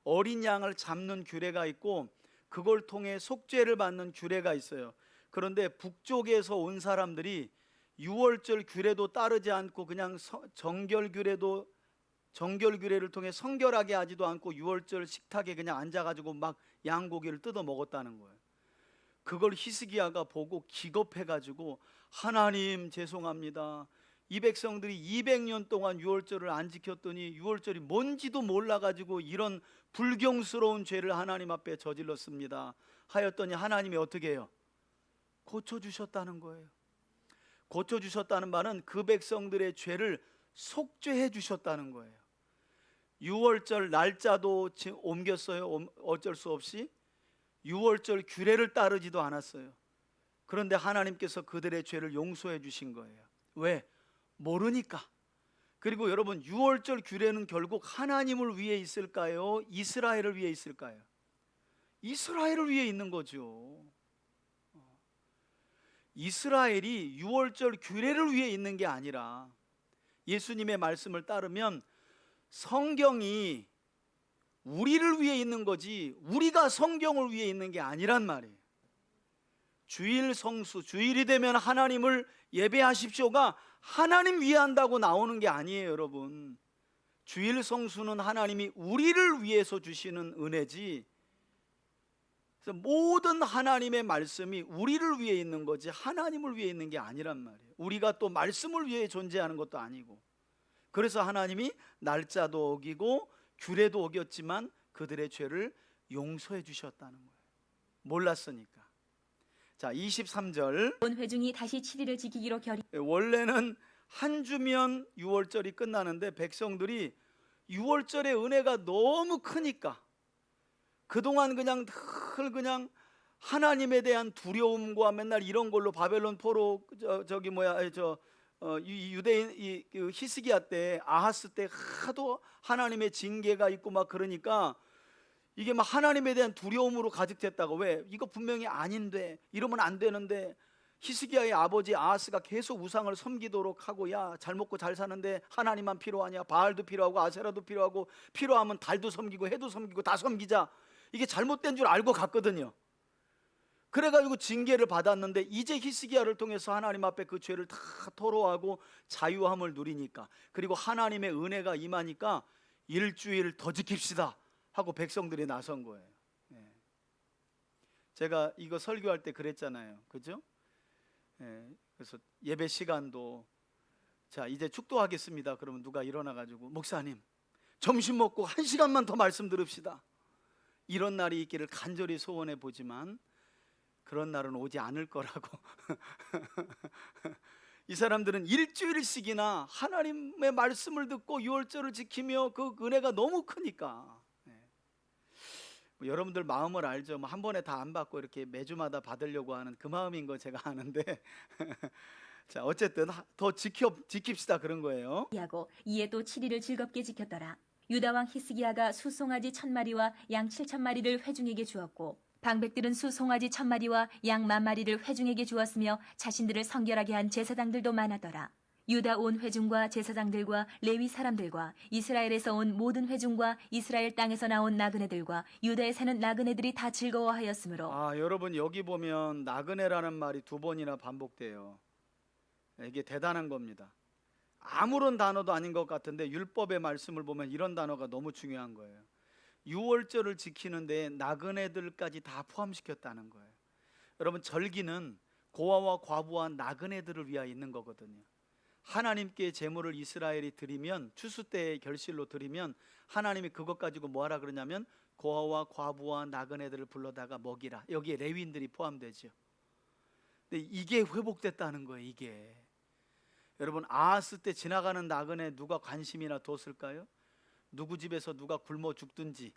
어린 양을 잡는 규례가 있고 그걸 통해 속죄를 받는 규례가 있어요. 그런데 북쪽에서 온 사람들이 유월절 규례도 따르지 않고 그냥 정결 규례를 통해 성결하게 하지도 않고 유월절 식탁에 그냥 앉아가지고 막 양고기를 뜯어 먹었다는 거예요. 그걸 히스기야가 보고 기겁해가지고 하나님 죄송합니다. 이 백성들이 200년 동안 유월절을 안 지켰더니 유월절이 뭔지도 몰라가지고 이런 불경스러운 죄를 하나님 앞에 저질렀습니다 하였더니 하나님이 어떻게 해요? 고쳐주셨다는 거예요. 고쳐주셨다는 말은 그 백성들의 죄를 속죄해 주셨다는 거예요. 유월절 날짜도 옮겼어요. 어쩔 수 없이. 유월절 규례를 따르지도 않았어요. 그런데 하나님께서 그들의 죄를 용서해 주신 거예요. 왜? 모르니까. 그리고 여러분, 유월절 규례는 결국 하나님을 위해 있을까요? 이스라엘을 위해 있을까요? 이스라엘을 위해 있는 거죠. 이스라엘이 유월절 규례를 위해 있는 게 아니라, 예수님의 말씀을 따르면 성경이 우리를 위해 있는 거지 우리가 성경을 위해 있는 게 아니란 말이에요. 주일 성수, 주일이 되면 하나님을 예배하십시오가 하나님 위해 한다고 나오는 게 아니에요, 여러분. 주일 성수는 하나님이 우리를 위해서 주시는 은혜지, 그래서 모든 하나님의 말씀이 우리를 위해 있는 거지 하나님을 위해 있는 게 아니란 말이에요. 우리가 또 말씀을 위해 존재하는 것도 아니고, 그래서 하나님이 날짜도 어기고 규례도 어겼지만 그들의 죄를 용서해 주셨다는 거예요. 몰랐으니까. 자, 23절. 온 회중이 다시 7일을 지키기로 결의. 원래는 한 주면 유월절이 끝나는데 백성들이 유월절의 은혜가 너무 크니까 그동안 그냥 늘 그냥 하나님에 대한 두려움과 맨날 이런 걸로 바벨론 포로 유대인 그 히스기야 때, 아하스 때 하도 하나님의 징계가 있고 막 그러니까 이게 막 하나님에 대한 두려움으로 가득됐다고. 왜? 이거 분명히 아닌데, 이러면 안 되는데. 히스기야의 아버지 아하스가 계속 우상을 섬기도록 하고, 야, 잘 먹고 잘 사는데 하나님만 필요하냐? 바알도 필요하고 아세라도 필요하고, 필요하면 달도 섬기고 해도 섬기고 다 섬기자. 이게 잘못된 줄 알고 갔거든요. 그래가지고 징계를 받았는데 이제 히스기야를 통해서 하나님 앞에 그 죄를 다 토로하고 자유함을 누리니까, 그리고 하나님의 은혜가 임하니까 일주일 더 지킵시다 하고 백성들이 나선 거예요. 제가 이거 설교할 때 그랬잖아요, 그죠? 그래서 예배 시간도, 자 이제 축도하겠습니다. 그러면 누가 일어나가지고, 목사님 점심 먹고 1시간만 더 말씀 들읍시다, 이런 날이 있기를 간절히 소원해 보지만 그런 날은 오지 않을 거라고. 이 사람들은 일주일씩이나 하나님의 말씀을 듣고 유월절을 지키며 그 은혜가 너무 크니까. 뭐 여러분들 마음을 알죠. 뭐 한 번에 다 안 받고 이렇게 매주마다 받으려고 하는 그 마음인 거 제가 아는데. 자, 어쨌든 더 지킵시다 그런 거예요. 하고 이에 또 7일을 즐겁게 지켰더라. 유다 왕 히스기야가 수송아지 1000마리와 양 7000마리를 회중에게 주었고, 방백들은 수송아지 1000마리와 양 10,000마리를 회중에게 주었으며 자신들을 성결하게 한 제사장들도 많았더라. 유다 온 회중과 제사장들과 레위 사람들과 이스라엘에서 온 모든 회중과 이스라엘 땅에서 나온 나그네들과 유다에 사는 나그네들이 다 즐거워하였으므로. 여러분 여기 보면 나그네라는 말이 2번이나 반복돼요. 이게 대단한 겁니다. 아무런 단어도 아닌 것 같은데 율법의 말씀을 보면 이런 단어가 너무 중요한 거예요. 유월절을 지키는데 나그네들까지 다 포함시켰다는 거예요. 여러분, 절기는 고아와 과부와 나그네들을 위하여 있는 거거든요. 하나님께 제물을 이스라엘이 드리면, 추수 때의 결실로 드리면 하나님이 그것 가지고 뭐 하라 그러냐면 고아와 과부와 나그네들을 불러다가 먹이라. 여기에 레위인들이 포함되죠. 근데 이게 회복됐다는 거예요. 이게 여러분, 아하스 때 지나가는 나그네 누가 관심이나 뒀을까요? 누구 집에서 누가 굶어 죽든지,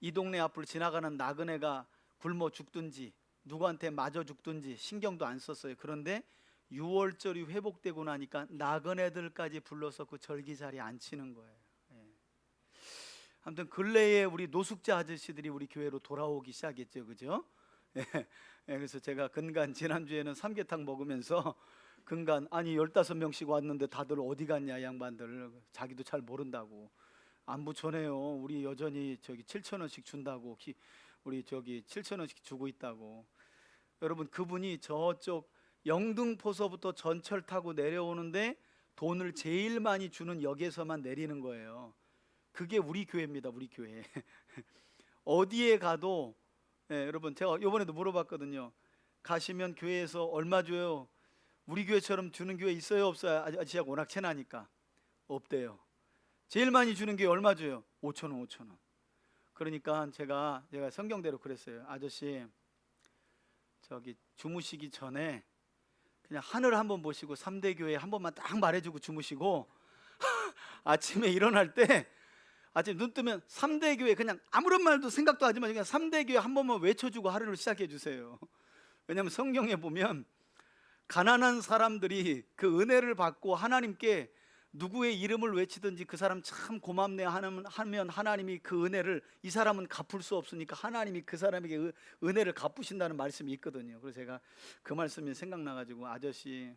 이 동네 앞을 지나가는 나그네가 굶어 죽든지 누구한테 맞아 죽든지 신경도 안 썼어요. 그런데 유월절이 회복되고 나니까 나그네들까지 불러서 그 절기 자리에 앉히는 거예요. 아무튼 근래에 우리 노숙자 아저씨들이 우리 교회로 돌아오기 시작했죠, 그죠? 그래서 제가 근간 지난주에는 삼계탕 먹으면서 근간, 아니 15명씩 왔는데 다들 어디 갔냐 양반들, 자기도 잘 모른다고. 안부 전해요. 우리 여전히 저기 7,000원씩 준다고, 우리 저기 7,000원씩 주고 있다고. 여러분, 그분이 저쪽 영등포서부터 전철 타고 내려오는데 돈을 제일 많이 주는 역에서만 내리는 거예요. 그게 우리 교회입니다. 우리 교회. 어디에 가도, 여러분 제가 이번에도 물어봤거든요. 가시면 교회에서 얼마 줘요? 우리 교회처럼 주는 교회 있어요 없어요? 아저씨가 워낙 친하니까 없대요. 제일 많이 주는 게 얼마 줘요? 5,000원, 5,000원. 그러니까 제가 성경대로 그랬어요. 아저씨, 저기 주무시기 전에 그냥 하늘 한번 보시고 3대 교회 한 번만 딱 말해주고 주무시고 아침에 일어날 때, 아침 눈 뜨면 3대 교회 그냥 아무런 말도 생각도 하지 마시고 그냥 3대 교회 한 번만 외쳐주고 하루를 시작해 주세요. 왜냐하면 성경에 보면 가난한 사람들이 그 은혜를 받고 하나님께 누구의 이름을 외치든지 그 사람 참 고맙네 하면 하나님이 그 은혜를, 이 사람은 갚을 수 없으니까 하나님이 그 사람에게 은혜를 갚으신다는 말씀이 있거든요. 그래서 제가 그 말씀이 생각나가지고, 아저씨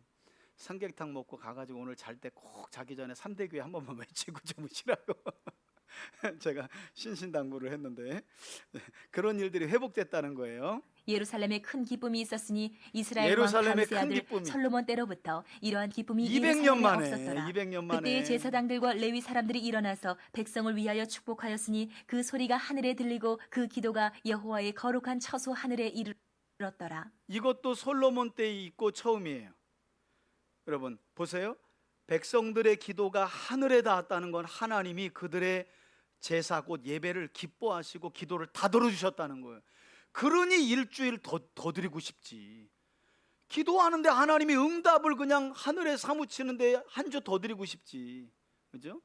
삼계탕 먹고 가가지고 오늘 잘 때 꼭 자기 전에 3대 교회 한 번만 외치고 주무시라고. 제가 신신당부를 했는데 그런 일들이 회복됐다는 거예요. 예루살렘에 큰 기쁨이 있었으니 이스라엘 왕 예루살렘에 다윗의 큰 아들 기쁨이. 솔로몬 때로부터 이러한 기쁨이 200년 예루살렘에 만에, 없었더라. 200년 만에. 그때의 제사장들과 레위 사람들이 일어나서 백성을 위하여 축복하였으니 그 소리가 하늘에 들리고 그 기도가 여호와의 거룩한 처소 하늘에 이르렀더라. 이것도 솔로몬 때 있고 처음이에요. 여러분 보세요. 백성들의 기도가 하늘에 닿았다는 건 하나님이 그들의 제사 곧 예배를 기뻐하시고 기도를 다 들어주셨다는 거예요. 그러니 일주일 더 드리고 싶지. 기도하는데 하나님이 응답을 그냥 하늘에 사무치는데 한 주 더 드리고 싶지. 그죠?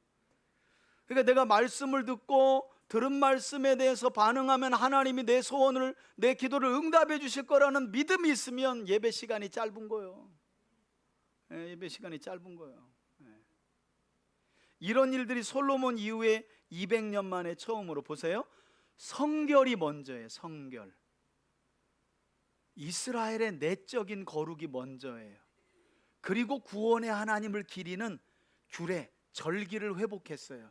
그러니까 내가 말씀을 듣고 들은 말씀에 대해서 반응하면 하나님이 내 소원을, 내 기도를 응답해 주실 거라는 믿음이 있으면 예배 시간이 짧은 거예요. 예배 시간이 짧은 거예요. 이런 일들이 솔로몬 이후에 200년 만에 처음으로 보세요. 성결이 먼저예요. 성결. 이스라엘의 내적인 거룩이 먼저예요. 그리고 구원의 하나님을 기리는 규례, 절기를 회복했어요.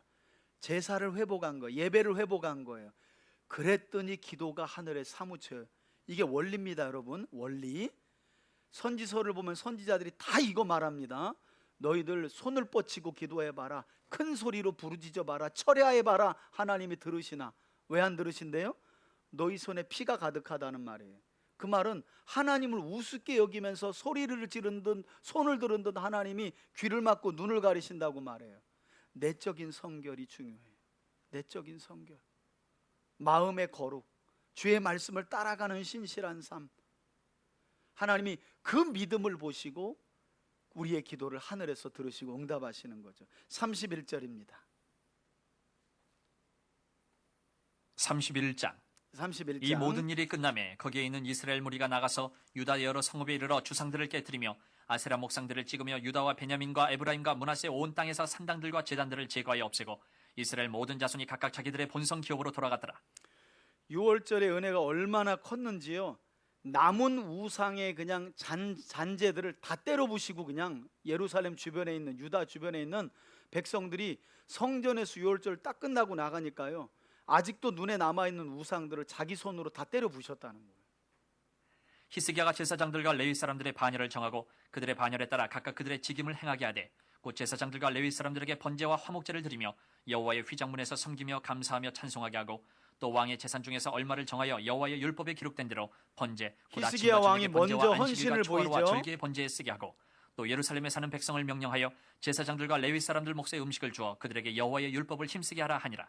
제사를 회복한 거예요. 예배를 회복한 거예요. 그랬더니 기도가 하늘에 사무쳐요. 이게 원리입니다, 여러분. 원리. 선지서를 보면 선지자들이 다 이거 말합니다. 너희들 손을 뻗치고 기도해봐라. 큰 소리로 부르짖어봐라. 철야해봐라. 하나님이 들으시나. 왜 안 들으신대요? 너희 손에 피가 가득하다는 말이에요. 그 말은 하나님을 우습게 여기면서 소리를 지른 듯 손을 들은 듯 하나님이 귀를 막고 눈을 가리신다고 말해요. 내적인 성결이 중요해요. 내적인 성결, 마음의 거룩, 주의 말씀을 따라가는 신실한 삶. 하나님이 그 믿음을 보시고 우리의 기도를 하늘에서 들으시고 응답하시는 거죠. 31절입니다. 31장. 31장. 이 모든 일이 끝나매 거기에 있는 이스라엘 무리가 나가서 유다 여러 성읍에 이르러 주상들을 깨뜨리며 아세라 목상들을 찍으며 유다와 베냐민과 에브라임과 므낫세 온 땅에서 산당들과 제단들을 제거하여 없애고 이스라엘 모든 자손이 각각 자기들의 본성 기업으로 돌아갔더라. 6월절의 은혜가 얼마나 컸는지요. 남은 우상의 그냥 잔재들을 다 때려 부시고 그냥 예루살렘 주변에 있는, 유다 주변에 있는 백성들이 성전에서 6월절 딱 끝나고 나가니까요, 아직도 눈에 남아있는 우상들을 자기 손으로 다 때려 부셨다는 거예요. 히스기야가 제사장들과 레위 사람들의 반열을 정하고 그들의 반열에 따라 각각 그들의 직임을 행하게 하되 곧 제사장들과 레위 사람들에게 번제와 화목제를 드리며 여호와의 휘장문에서 섬기며 감사하며 찬송하게 하고 또 왕의 재산 중에서 얼마를 정하여 여호와의 율법에 기록된 대로 번제 곧 히스기야 아침과 왕이 저녁의 번제와 먼저 안식일과 헌신을 초하루와 보이죠. 절기의 번제에 쓰게 하고 또 예루살렘에 사는 백성을 명령하여 제사장들과 레위 사람들 몫의 음식을 주어 그들에게 여호와의 율법을 힘쓰게 하라 하니라.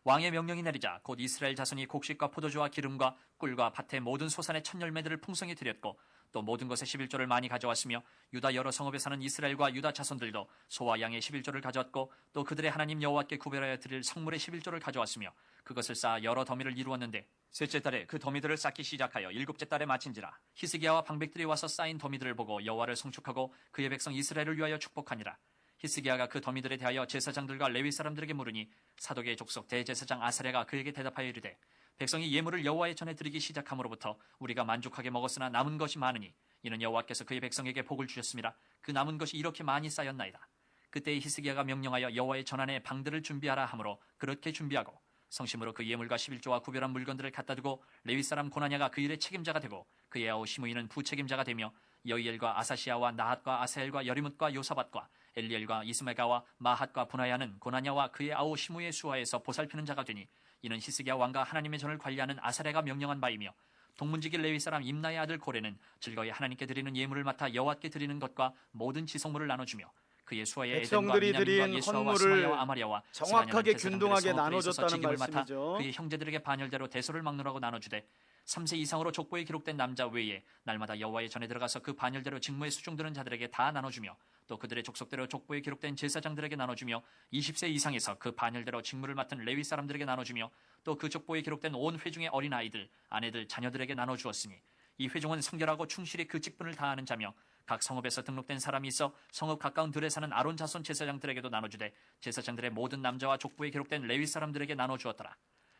왕의 명령이 내리자 곧 이스라엘 자손이 곡식과 포도주와 기름과 꿀과 밭의 모든 소산의 첫 열매들을 풍성히 드렸고 또 모든 것의 11조를 많이 가져왔으며 유다 여러 성읍에 사는 이스라엘과 유다 자손들도 소와 양의 11조를 가져왔고 또 그들의 하나님 여호와께 구별하여 드릴 성물의 11조를 가져왔으며 그것을 쌓아 여러 더미를 이루었는데 셋째 달에 그 더미들을 쌓기 시작하여 일곱째 달에 마친지라. 히스기야와 방백들이 와서 쌓인 더미들을 보고 여호와를 송축하고 그의 백성 이스라엘을 위하여 축복하니라. 히스기야가 그 더미들에 대하여 제사장들과 레위 사람들에게 물으니 사독의 족속 대제사장 아사랴가 그에게 대답하여 이르되 백성이 예물을 여호와의 전에 드리기 시작함으로부터 우리가 만족하게 먹었으나 남은 것이 많으니 이는 여호와께서 그의 백성에게 복을 주셨습니다. 그 남은 것이 이렇게 많이 쌓였나이다. 그때 히스기야가 명령하여 여호와의 전안에 방들을 준비하라 하므로 그렇게 준비하고 성심으로 그 예물과 11조와 구별한 물건들을 갖다 두고 레위 사람 고나냐가 그 일의 책임자가 되고 그의 아우 시므이는 부책임자가 되며 여이엘과 아사시아와 나핫과 아사엘과 여리뭇과 요사밧과 엘리엘과 이스메가와 마핫과 분하야는 고나냐와 그의 아우 시므의 수하에서 보살피는 자가 되니 이는 히스기야 왕과 하나님의 전을 관리하는 아사랴가 명령한 바이며 동문지기 레위 사람 임나의 아들 고레는 즐거이 하나님께 드리는 예물을 맡아 여호와께 드리는 것과 모든 지성물을 나눠주며 그의 수하의 에덴과 백성들이 미냐민과 드린 예수아와 헌물을 스마야와 아마리아와 정확하게 스가냐는 균등하게 제사장들의 나눠줬다는 직임을 맡아 말씀이죠. 그의 형제들에게 반열대로 대소를 막노라고 나눠주되 3세 이상으로 족보에 기록된 남자 외에 날마다 여호와의 전에 들어가서 그 반열대로 직무에 수종드는 자들에게 다 나눠주며 또 그들의 족속대로 족보에 기록된 제사장들에게 나눠주며 20세 이상에서 그 반열대로 직무를 맡은 레위 사람들에게 나눠주며 또 그 족보에 기록된 온 회중의 어린 아이들, 아내들, 자녀들에게 나눠주었으니 이 회중은 성결하고 충실히 그 직분을 다하는 자며 각 성읍에서 등록된 사람이 있어 성읍 가까운 들에 사는 아론 자손 제사장들에게도 나눠주되 제사장들의 모든 남자와 족보에 기록된 레위 사람들에게 나눠주었더라.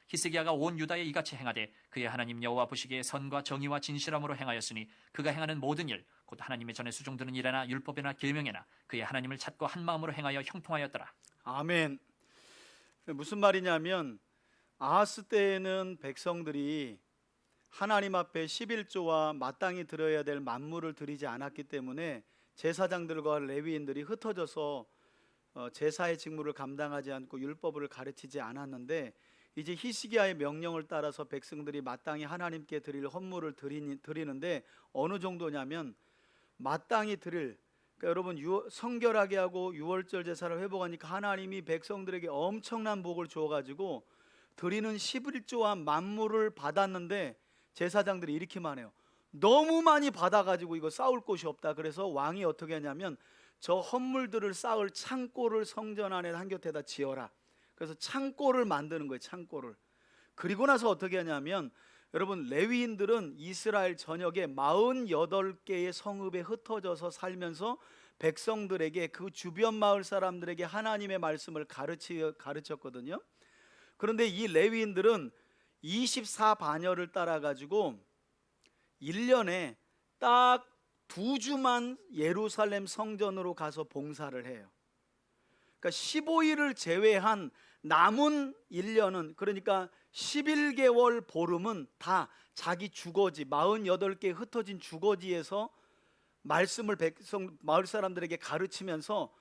히스기야가 온 유다에 이같이 행하되 그의 하나님 여호와 보시기에 선과 정의와 진실함으로 행하였으니 그가 행하는 모든 일 곧 하나님의 전에 수종드는 일에나 율법에나 계명에나 그의 하나님을 찾고 한 마음으로 행하여 형통하였더라. 아멘. 무슨 말이냐면 아하스 때에는 백성들이 하나님 앞에 11조와 마땅히 드려야 될 만물을 드리지 않았기 때문에 제사장들과 레위인들이 흩어져서 제사의 직무를 감당하지 않고 율법을 가르치지 않았는데, 이제 히스기야의 명령을 따라서 백성들이 마땅히 하나님께 드릴 헌물을 드리는데 어느 정도냐면 마땅히 드릴, 그러니까 여러분 성결하게 하고 유월절 제사를 회복하니까 하나님이 백성들에게 엄청난 복을 주어가지고 드리는 11조와 만물을 받았는데 제사장들이 이렇게만 해요. 너무 많이 받아가지고 이거 쌓을 곳이 없다. 그래서 왕이 어떻게 하냐면 저 헌물들을 쌓을 창고를 성전 안에 한 곁에다 지어라. 그래서 창고를 만드는 거예요. 창고를. 그리고 나서 어떻게 하냐면 여러분 레위인들은 이스라엘 전역에 48개의 성읍에 흩어져서 살면서 백성들에게, 그 주변 마을 사람들에게 하나님의 말씀을 가르쳤거든요. 그런데 이 레위인들은 24반열을 따라 가지고 1년에 딱 2주만 예루살렘 성전으로 가서 봉사를 해요. 그러니까 15일을 제외한 남은 1년은, 그러니까 11개월 보름은 다 자기 주거지, 48개 흩어진 주거지에서 말씀을 마을 사람들에게 가르치면서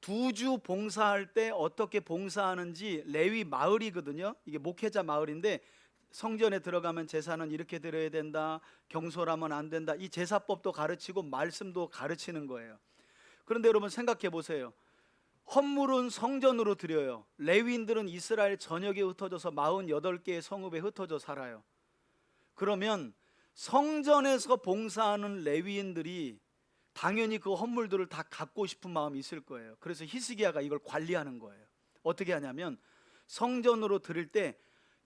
2주 봉사할 때 어떻게 봉사하는지, 레위 마을이거든요. 이게 목회자 마을인데 성전에 들어가면 제사는 이렇게 드려야 된다, 경솔하면 안 된다, 이 제사법도 가르치고 말씀도 가르치는 거예요. 그런데 여러분 생각해 보세요. 헌물은 성전으로 드려요. 레위인들은 이스라엘 전역에 흩어져서 48개의 성읍에 흩어져 살아요. 그러면 성전에서 봉사하는 레위인들이 당연히 그 헌물들을 다 갖고 싶은 마음이 있을 거예요. 그래서 히스기야가 이걸 관리하는 거예요. 어떻게 하냐면 성전으로 드릴 때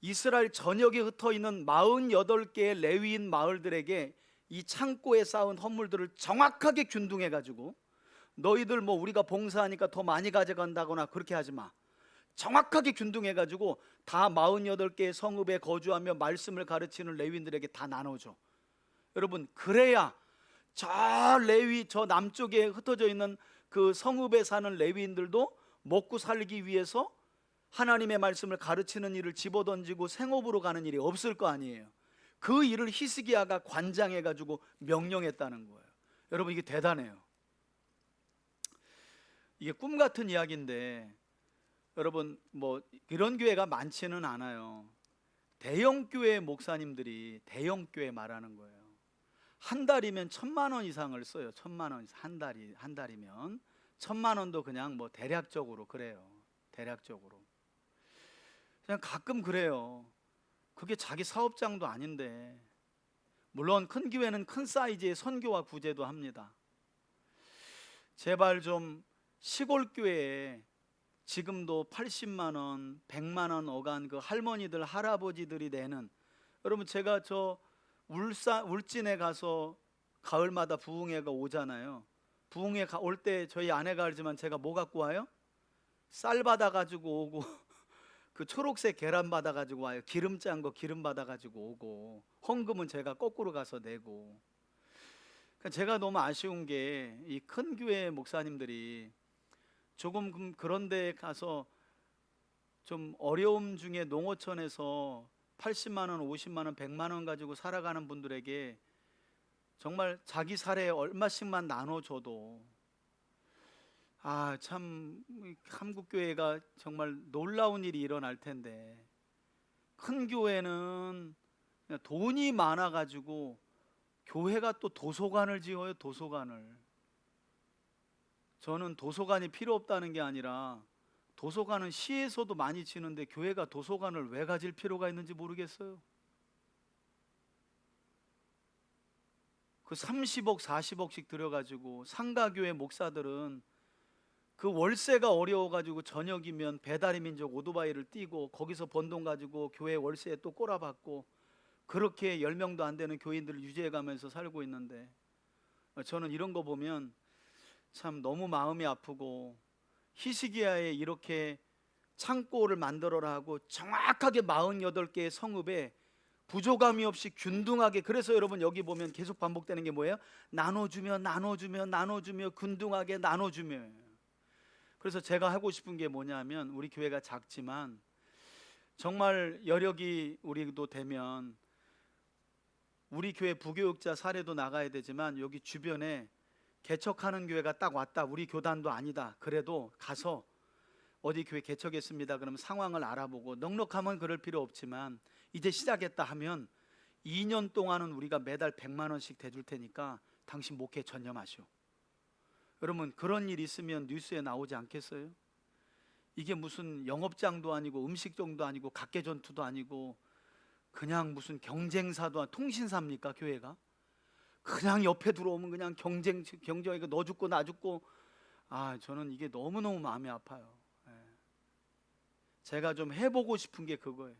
이스라엘 전역에 흩어 있는 48개의 레위인 마을들에게 이 창고에 쌓은 헌물들을 정확하게 균등해 가지고, 너희들 뭐 우리가 봉사하니까 더 많이 가져간다거나 그렇게 하지 마. 정확하게 균등해 가지고 다 48개의 성읍에 거주하며 말씀을 가르치는 레위인들에게 다 나눠줘. 여러분, 그래야 저 남쪽에 흩어져 있는 그 성읍에 사는 레위인들도 먹고 살기 위해서 하나님의 말씀을 가르치는 일을 집어던지고 생업으로 가는 일이 없을 거 아니에요. 그 일을 히스기야가 관장해 가지고 명령했다는 거예요. 여러분, 이게 대단해요. 이게 꿈 같은 이야기인데 여러분, 뭐 이런 교회가 많지는 않아요. 대형 교회 목사님들이, 대형 교회 말하는 거예요, 한 달이면 1,000만 원 이상을 써요. 1,000만 원, 한 달이면 1,000만 원도 그냥 뭐 대략적으로 그래요. 대략적으로 그냥 가끔 그래요. 그게 자기 사업장도 아닌데. 물론 큰 교회는 큰 사이즈의 선교와 구제도 합니다. 제발 좀 시골 교회에 지금도 80만 원, 100만 원 어간 그 할머니들, 할아버지들이 내는, 여러분 제가 저 울진에 가서 가을마다 부흥회가 오잖아요. 부흥회 올 때 저희 아내가 알지만 제가 뭐 갖고 와요? 쌀 받아 가지고 오고 그 초록색 계란 받아 가지고 와요. 기름 짠 거 기름 받아 가지고 오고, 헌금은 제가 거꾸로 가서 내고. 그러니까 제가 너무 아쉬운 게 이 큰 교회 목사님들이 조금 그런 데 가서 좀 어려움 중에 농어촌에서 80만 원, 50만 원, 100만 원 가지고 살아가는 분들에게 정말 자기 사례에 얼마씩만 나눠줘도, 참 한국 교회가 정말 놀라운 일이 일어날 텐데, 큰 교회는 돈이 많아 가지고 교회가 또 도서관을 지어요. 도서관을. 저는 도서관이 필요 없다는 게 아니라 도서관은 시에서도 많이 지는데 교회가 도서관을 왜 가질 필요가 있는지 모르겠어요. 그 30억 40억씩 들여가지고 상가교회 목사들은 그 월세가 어려워가지고 저녁이면 배달의 민족 오토바이를 띄고 거기서 번 돈 가지고 교회 월세에 또 꼬라박고, 그렇게 10명도 안 되는 교인들을 유지해가면서 살고 있는데, 저는 이런 거 보면 참 너무 마음이 아프고, 히스기야에 이렇게 창고를 만들어라 하고 정확하게 48개의 성읍에 부족함이 없이 균등하게, 그래서 여러분 여기 보면 계속 반복되는 게 뭐예요? 나눠주며 균등하게 나눠주며. 그래서 제가 하고 싶은 게 뭐냐면, 우리 교회가 작지만 정말 여력이 우리도 되면 우리 교회 부교육자 사례도 나가야 되지만, 여기 주변에 개척하는 교회가 딱 왔다, 우리 교단도 아니다, 그래도 가서 어디 교회 개척했습니다 그러면 상황을 알아보고, 넉넉하면 그럴 필요 없지만 이제 시작했다 하면 2년 동안은 우리가 매달 100만 원씩 대줄 테니까 당신 목회 전념하시오. 여러분, 그런 일 있으면 뉴스에 나오지 않겠어요? 이게 무슨 영업장도 아니고 음식점도 아니고 각계전투도 아니고 그냥 무슨 경쟁사도 아니고 통신사입니까 교회가? 그냥 옆에 들어오면 그냥 경쟁하니까 너 죽고 나 죽고. 저는 이게 너무너무 마음이 아파요. 제가 좀 해보고 싶은 게 그거예요.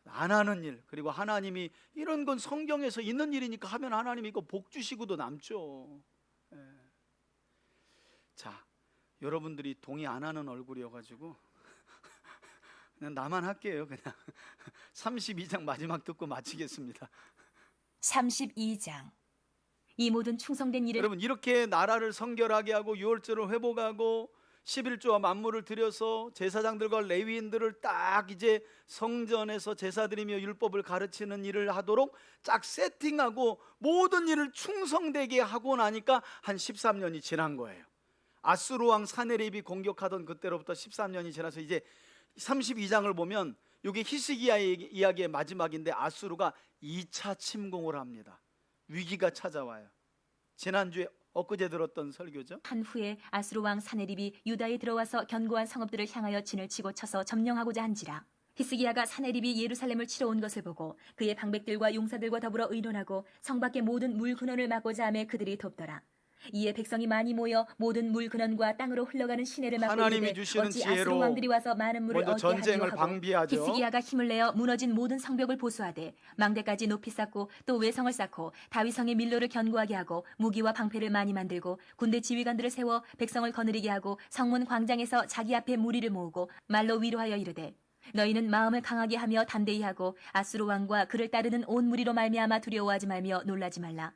안 하는 일, 그리고 하나님이 이런 건 성경에서 있는 일이니까 하면 하나님이 이거 복 주시고도 남죠. 자, 여러분들이 동의 안 하는 얼굴이어가지고 그냥 나만 할게요. 그냥 32장 마지막 듣고 마치겠습니다. 32장. 이 모든 충성된 일을 여러분, 이렇게 나라를 성결하게 하고 유월절을 회복하고 11조와 만물을 드려서 제사장들과 레위인들을 딱 이제 성전에서 제사드리며 율법을 가르치는 일을 하도록 쫙 세팅하고 모든 일을 충성되게 하고 나니까 한 13년이 지난 거예요. 아수르 왕 사네립이 공격하던 그때로부터 13년이 지나서 이제 32장을 보면 이게 히스기야의 이야기의 마지막인데, 아수르가 2차 침공을 합니다. 위기가 찾아와요. 지난주에 엊그제 들었던 설교죠. 한 후에 아수르 왕 사네립이 유다에 들어와서 견고한 성읍들을 향하여 진을 치고 쳐서 점령하고자 한지라. 히스기야가 사네립이 예루살렘을 치러 온 것을 보고 그의 방백들과 용사들과 더불어 의논하고 성 밖의 모든 물 근원을 막고자 하매 그들이 돕더라. 이에 백성이 많이 모여 모든 물 근원과 땅으로 흘러가는 시내를 막고 하나님이 이르되 주시는 어찌 아수르 지혜로 왕들이 와서 많은 물을 먼저 얻게 하리요 전쟁을 하고, 방비하죠. 히스기야가 힘을 내어 무너진 모든 성벽을 보수하되 망대까지 높이 쌓고 또 외성을 쌓고 다윗성의 밀로를 견고하게 하고 무기와 방패를 많이 만들고 군대 지휘관들을 세워 백성을 거느리게 하고 성문 광장에서 자기 앞에 무리를 모으고 말로 위로하여 이르되 너희는 마음을 강하게 하며 담대히 하고 아수르 왕과 그를 따르는 온 무리로 말미암아 두려워하지 말며 놀라지 말라.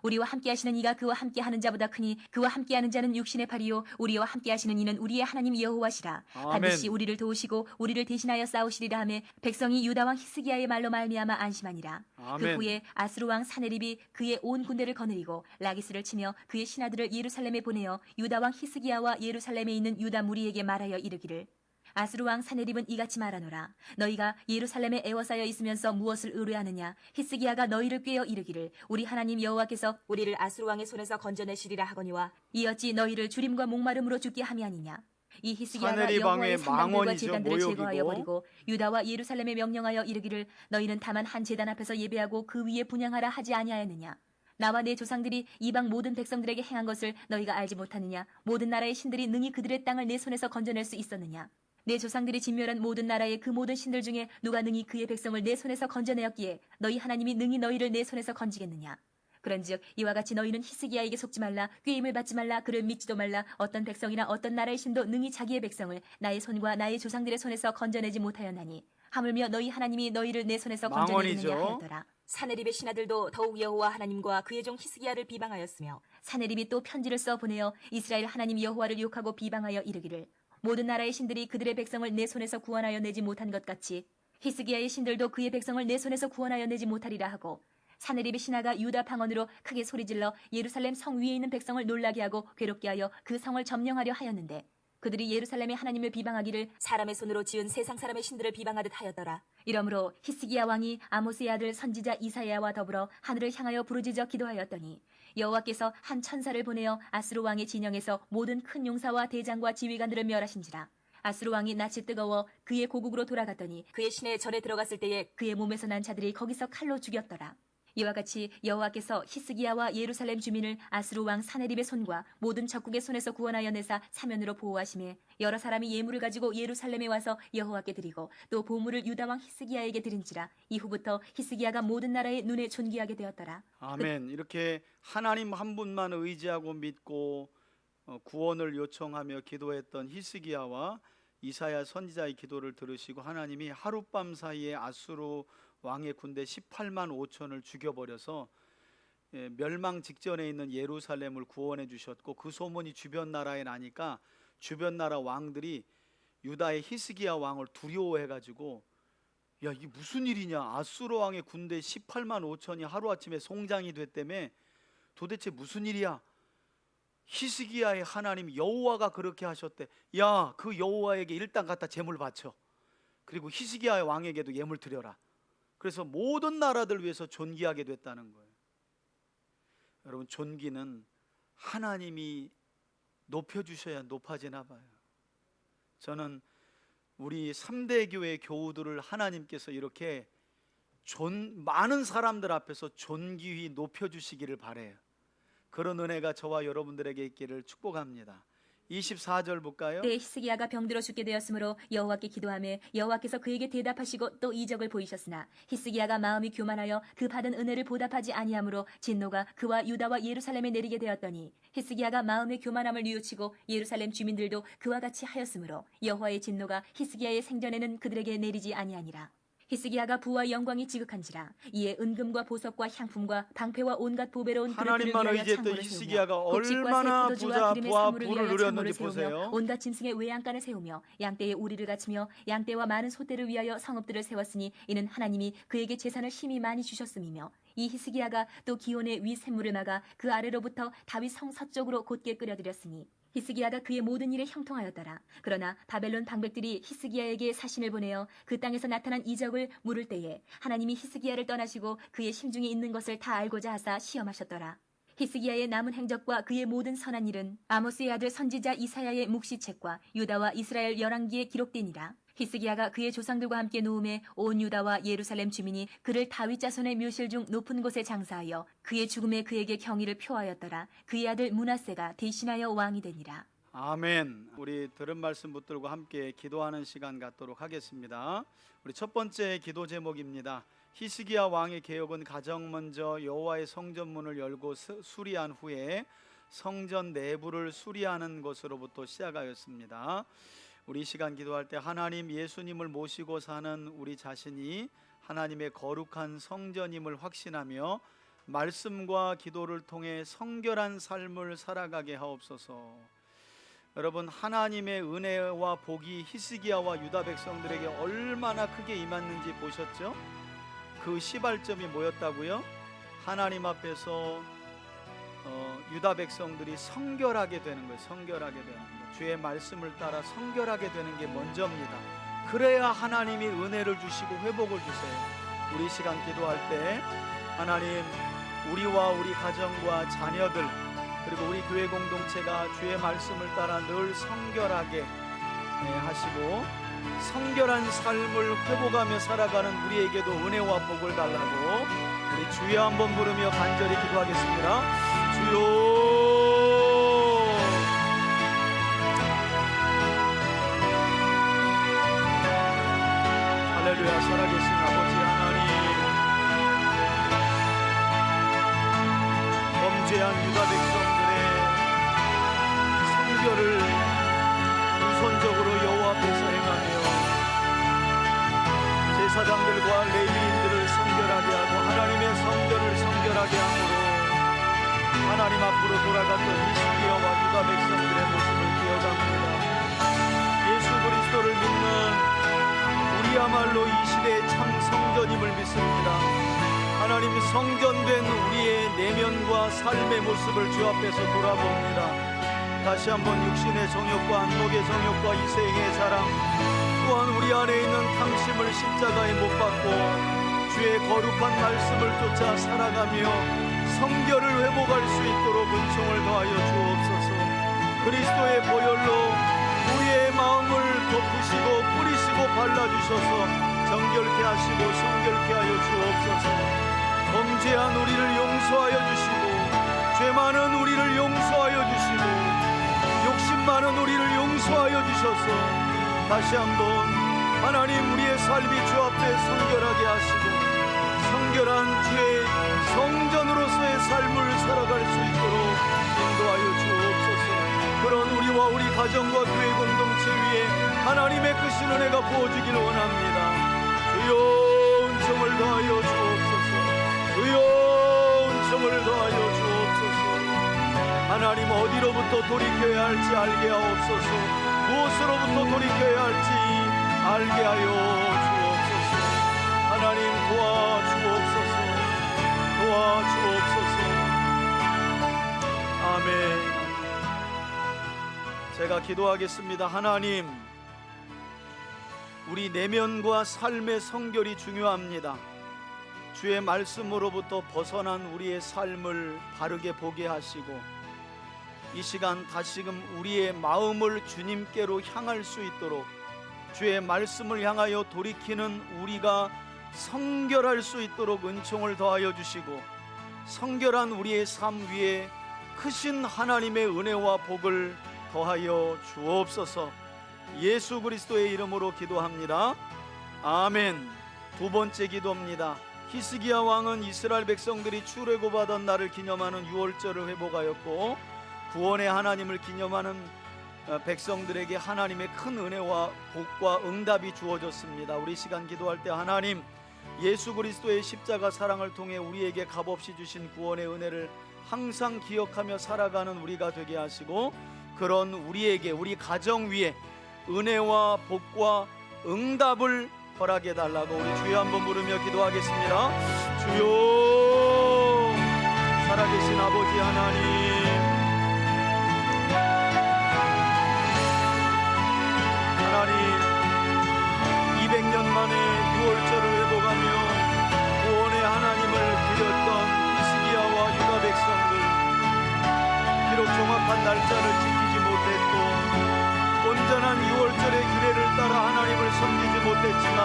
우리와 함께하시는 이가 그와 함께하는 자보다 크니 그와 함께하는 자는 육신의 팔이요 우리와 함께하시는 이는 우리의 하나님 여호와시라. 아멘. 반드시 우리를 도우시고 우리를 대신하여 싸우시리라 하며 백성이 유다 왕 히스기야의 말로 말미암아 안심하니라. 그 아멘. 후에 아수르 왕 사네립이 그의 온 군대를 거느리고 라기스를 치며 그의 신하들을 예루살렘에 보내어 유다 왕 히스기야와 예루살렘에 있는 유다 무리에게 말하여 이르기를 아수르 왕 사네립은 이같이 말하노라. 너희가 예루살렘에 애워싸여 있으면서 무엇을 의뢰하느냐? 히스기야가 너희를 꾀어 이르기를 우리 하나님 여호와께서 우리를 아수르 왕의 손에서 건져내시리라 하거니와 이 어찌 너희를 주림과 목마름으로 죽게 함이 아니냐? 이 히스기야가 사네립 왕의 여호와의 산당들과 망언이죠, 제단들을 제거하여 모욕이고. 버리고 유다와 예루살렘에 명령하여 이르기를 너희는 다만 한 제단 앞에서 예배하고 그 위에 분향하라 하지 아니하였느냐? 나와 내 조상들이 이방 모든 백성들에게 행한 것을 너희가 알지 못하느냐? 모든 나라의 신들이 능히 그들의 땅을 내 손에서 건져낼 수 있었느냐? 내 조상들이 진멸한 모든 나라의 그 모든 신들 중에 누가 능히 그의 백성을 내 손에서 건져내었기에 너희 하나님이 능히 너희를 내 손에서 건지겠느냐? 그런즉 이와 같이 너희는 히스기야에게 속지 말라, 꾀임을 받지 말라, 그를 믿지도 말라. 어떤 백성이나 어떤 나라의 신도 능히 자기의 백성을 나의 손과 나의 조상들의 손에서 건져내지 못하였나니 하물며 너희 하나님이 너희를 내 손에서 건져내느냐 망언이죠. 하였더라. 사네립의 신하들도 더욱 여호와 하나님과 그의 종 히스기야를 비방하였으며 사네립이 또 편지를 써 보내어 이스라엘 하나님 여호와를 욕하고 비방하여 이르기를 모든 나라의 신들이 그들의 백성을 내 손에서 구원하여 내지 못한 것 같이 히스기야의 신들도 그의 백성을 내 손에서 구원하여 내지 못하리라 하고 사네립의 신하가 유다 방언으로 크게 소리질러 예루살렘 성 위에 있는 백성을 놀라게 하고 괴롭게 하여 그 성을 점령하려 하였는데 그들이 예루살렘의 하나님을 비방하기를 사람의 손으로 지은 세상 사람의 신들을 비방하듯 하였더라. 이러므로 히스기야 왕이 아모스의 아들 선지자 이사야와 더불어 하늘을 향하여 부르짖어 기도하였더니 여호와께서 한 천사를 보내어 아수르 왕의 진영에서 모든 큰 용사와 대장과 지휘관들을 멸하신지라. 아수르 왕이 낯이 뜨거워 그의 고국으로 돌아갔더니 그의 시내에 절에 들어갔을 때에 그의 몸에서 난 자들이 거기서 칼로 죽였더라. 이와 같이 여호와께서 히스기야와 예루살렘 주민을 아수르 왕 사네립의 손과 모든 적국의 손에서 구원하여 내사 사면으로 보호하심에 여러 사람이 예물을 가지고 예루살렘에 와서 여호와께 드리고 또 보물을 유다 왕 히스기야에게 드린지라. 이후부터 히스기야가 모든 나라의 눈에 존귀하게 되었더라. 아멘. 이렇게 하나님 한 분만 의지하고 믿고 구원을 요청하며 기도했던 히스기야와 이사야 선지자의 기도를 들으시고 하나님이 하룻밤 사이에 아수르 왕의 군대 18만 5천을 죽여버려서 멸망 직전에 있는 예루살렘을 구원해 주셨고 그 소문이 주변 나라에 나니까 주변 나라 왕들이 유다의 히스기야 왕을 두려워해가지고 야, 이게 무슨 일이냐, 아수르 왕의 군대 18만 5천이 하루아침에 송장이 됐다며, 도대체 무슨 일이야? 히스기야의 하나님 여호와가 그렇게 하셨대. 야, 그 여호와에게 일단 갖다 제물 바쳐, 그리고 히스기야 왕에게도 예물 드려라. 그래서 모든 나라들 위해서 존귀하게 됐다는 거예요. 여러분, 존귀는 하나님이 높여주셔야 높아지나 봐요. 저는 우리 3대 교회 교우들을 하나님께서 이렇게 많은 사람들 앞에서 존귀히 높여주시기를 바라요. 그런 은혜가 저와 여러분들에게 있기를 축복합니다. 24절 볼까요? 그때 히스기야가 병들어 죽게 되었으므로 여호와께 기도하며 여호와께서 그에게 대답하시고 또 이적을 보이셨으나 히스기야가 마음이 교만하여 그 받은 은혜를 보답하지 아니하므로 진노가 그와 유다와 예루살렘에 내리게 되었더니 히스기야가 마음의 교만함을 뉘우치고 예루살렘 주민들도 그와 같이 하였으므로 여호와의 진노가 히스기야의 생전에는 그들에게 내리지 아니하니라. 히스기야가 부와 영광이 지극한지라. 이에 은금과 보석과 향품과 방패와 온갖 보배로운 그릇들을 하나님만 위하여 의지했던 창고를 히스기야가 세우며 곡식과 얼마나 새 포도주와 기름의 부와 사물을 부를 위하여 누렸는지 창고를 세우며 보세요. 온갖 짐승의 외양간을 세우며 양떼의 우리를 갖추며 양떼와 많은 소떼를 위하여 성읍들을 세웠으니 이는 하나님이 그에게 재산을 심히 많이 주셨음이며, 이 히스기야가 또 기온의 위 샘물을 막아 그 아래로부터 다윗 성 서쪽으로 곧게 끌어들였으니 히스기야가 그의 모든 일에 형통하였더라. 그러나 바벨론 방백들이 히스기야에게 사신을 보내어 그 땅에서 나타난 이적을 물을 때에 하나님이 히스기야를 떠나시고 그의 심중에 있는 것을 다 알고자 하사 시험하셨더라. 히스기야의 남은 행적과 그의 모든 선한 일은 아모스의 아들 선지자 이사야의 묵시책과 유다와 이스라엘 열왕기에 기록되니라. 히스기야가 그의 조상들과 함께 누움에 온 유다와 예루살렘 주민이 그를 다윗 자손의 묘실 중 높은 곳에 장사하여 그의 죽음에 그에게 경의를 표하였더라. 그의 아들 므낫세가 대신하여 왕이 되니라. 아멘. 우리 들은 말씀 붙들고 함께 기도하는 시간 갖도록 하겠습니다. 우리 첫 번째 기도 제목입니다. 히스기야 왕의 개혁은 가장 먼저 여호와의 성전문을 열고 수리한 후에 성전 내부를 수리하는 것으로부터 시작하였습니다. 우리 시간 기도할 때 하나님, 예수님을 모시고 사는 우리 자신이 하나님의 거룩한 성전임을 확신하며 말씀과 기도를 통해 성결한 삶을 살아가게 하옵소서. 여러분, 하나님의 은혜와 복이 히스기야와 유다 백성들에게 얼마나 크게 임했는지 보셨죠? 그 시발점이 뭐였다고요? 하나님 앞에서 유다 백성들이 성결하게 되는 거예요. 성결하게 되는 거예요. 주의 말씀을 따라 성결하게 되는 게 먼저입니다. 그래야 하나님이 은혜를 주시고 회복을 주세요. 우리 시간 기도할 때 하나님, 우리와 우리 가정과 자녀들 그리고 우리 교회 공동체가 주의 말씀을 따라 늘 성결하게 하시고 성결한 삶을 회복하며 살아가는 우리에게도 은혜와 복을 달라고 우리 주여 한번 부르며 간절히 기도하겠습니다. 주여, 할렐루야. 살아계신 아버지 하나님, 범죄한 유다 백성들의 성결을 우선적으로 여호와 앞에서 행하며 제사장들과 레위인들을 성결하게 하고 하나님의 성전을 성결하게 함으로 하나님 앞으로 돌아갔던 히스기야와 유다 백성들의 모습을 기억합니다. 예수 그리스도를 믿는 우리야말로 이 시대의 참 성전임을 믿습니다. 하나님, 성전된 우리의 내면과 삶의 모습을 주 앞에서 돌아봅니다. 다시 한번 육신의 정욕과 안목의 정욕과 이생의 사랑, 또한 우리 안에 있는 탐심을 십자가에 못 박고 주의 거룩한 말씀을 쫓아 살아가며 성결을 회복할 수 있도록 은총을 더하여 주옵소서. 그리스도의 보혈로 우리의 마음을 덮으시고 뿌리시고 발라주셔서 정결케 하시고 성결케 하여 주옵소서. 범죄한 우리를 용서하여 주시고 죄 많은 우리를 용서하여 주시고 욕심 많은 우리를 용서하여 주셔서 다시 한번 하나님, 우리의 삶이 주 앞에 성결하게 하시고 성결한 주의 성전으로서의 삶을 살아갈 수 있도록 인도하여 주옵소서. 그런 우리와 우리 가정과 교회 공동체 위에 하나님의 크신 은혜가 부어지기를 원합니다. 주여, 은총을 더하여 주옵소서. 주여, 은총을 더하여 주옵소서. 하나님, 어디로부터 어디로부터 돌이켜야 할지 알게 하옵소서. 무엇으로부터 돌이켜야 할지 알게 하여 주옵소서. 하나님 도와주옵소서. 도와주옵소서. 아멘. 제가 기도하겠습니다. 하나님, 우리 내면과 삶의 성결이 중요합니다. 주의 말씀으로부터 벗어난 우리의 삶을 바르게 보게 하시고, 이 시간 다시금 우리의 마음을 주님께로 향할 수 있도록 주의 말씀을 향하여 돌이키는 우리가 성결할 수 있도록 은총을 더하여 주시고, 성결한 우리의 삶 위에 크신 하나님의 은혜와 복을 더하여 주옵소서. 예수 그리스도의 이름으로 기도합니다. 아멘. 두 번째 기도입니다. 히스기야 왕은 이스라엘 백성들이 출애굽하던 날을 기념하는 유월절을 회복하였고, 구원의 하나님을 기념하는 백성들에게 하나님의 큰 은혜와 복과 응답이 주어졌습니다. 우리 시간 기도할 때 하나님, 예수 그리스도의 십자가 사랑을 통해 우리에게 값없이 주신 구원의 은혜를 항상 기억하며 살아가는 우리가 되게 하시고, 그런 우리에게, 우리 가정 위에 은혜와 복과 응답을 허락해 달라고 우리 주여 한번 부르며 기도하겠습니다. 주여, 살아계신 아버지 하나님, 하나님 200년 만에 유월절을 회복하며 구원의 하나님을 드렸던 히스기야와 유다 백성들, 비록 정확한 날짜를 지키지 못했고 온전한 유월절의 규례를 따라 하나님을 섬기지 못했지만,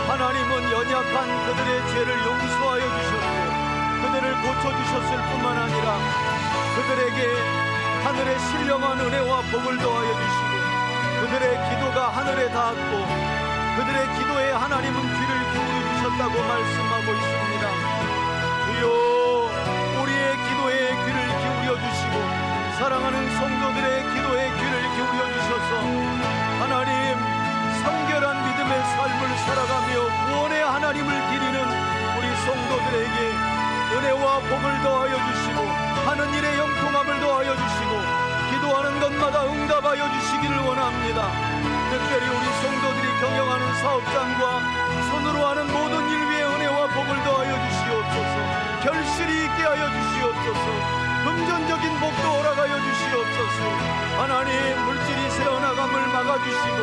하나님은 연약한 그들의 죄를 용서하여 주셨고 그들을 고쳐주셨을 뿐만 아니라 그들에게 하늘의 신령한 은혜와 복을 더하여 주시고, 그들의 기도가 하늘에 닿았고 그들의 기도에 하나님은 귀를 기울여 주셨다고 말씀하고 있습니다. 주여, 우리의 기도에 귀를 기울여 주시고 사랑하는 성도들의 기도에 귀를 기울여 주셔서 하나님, 성결한 믿음의 삶을 살아가며 구원의 하나님을 기리는 우리 성도들에게 은혜와 복을 더하여 주시고 하는 일에 영통함을 더하여 주시고 기도하는 것마다 응답하여 주시기를 원합니다. 특별히 우리 성도들이 경영하는 사업장과 손으로 하는 모든 일 위에 은혜와 복을 더하여 주시옵소서. 결실이 있게 하여 주시옵소서. 금전적인 복도 허락하여 주시옵소서. 하나님, 물질이 새어나감을 막아주시고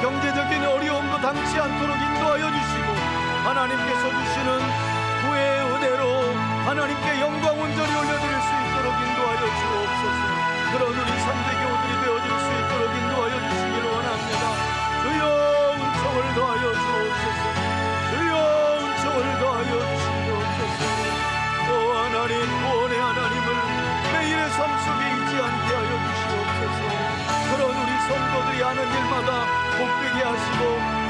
경제적인 어려움도 당치 않도록 인도하여 주시고 하나님께서 주시는 구의 은혜로 하나님께 영광 온전히 올려드릴 수 있도록 인도하여 주옵소서. 그런 우리 삼대교우들이 되어줄 수 있도록 인도하여 주시기를 원합니다. 주여, 은총을 더하여 주옵소서. 주여, 은총을 더하여 주시옵소서. 또 하나님, 구원의 하나님을 매일의 삶 속에 잊지 않게 하여 주시옵소서. 그런 우리 성도들이 하는 일마다 복되게 하시고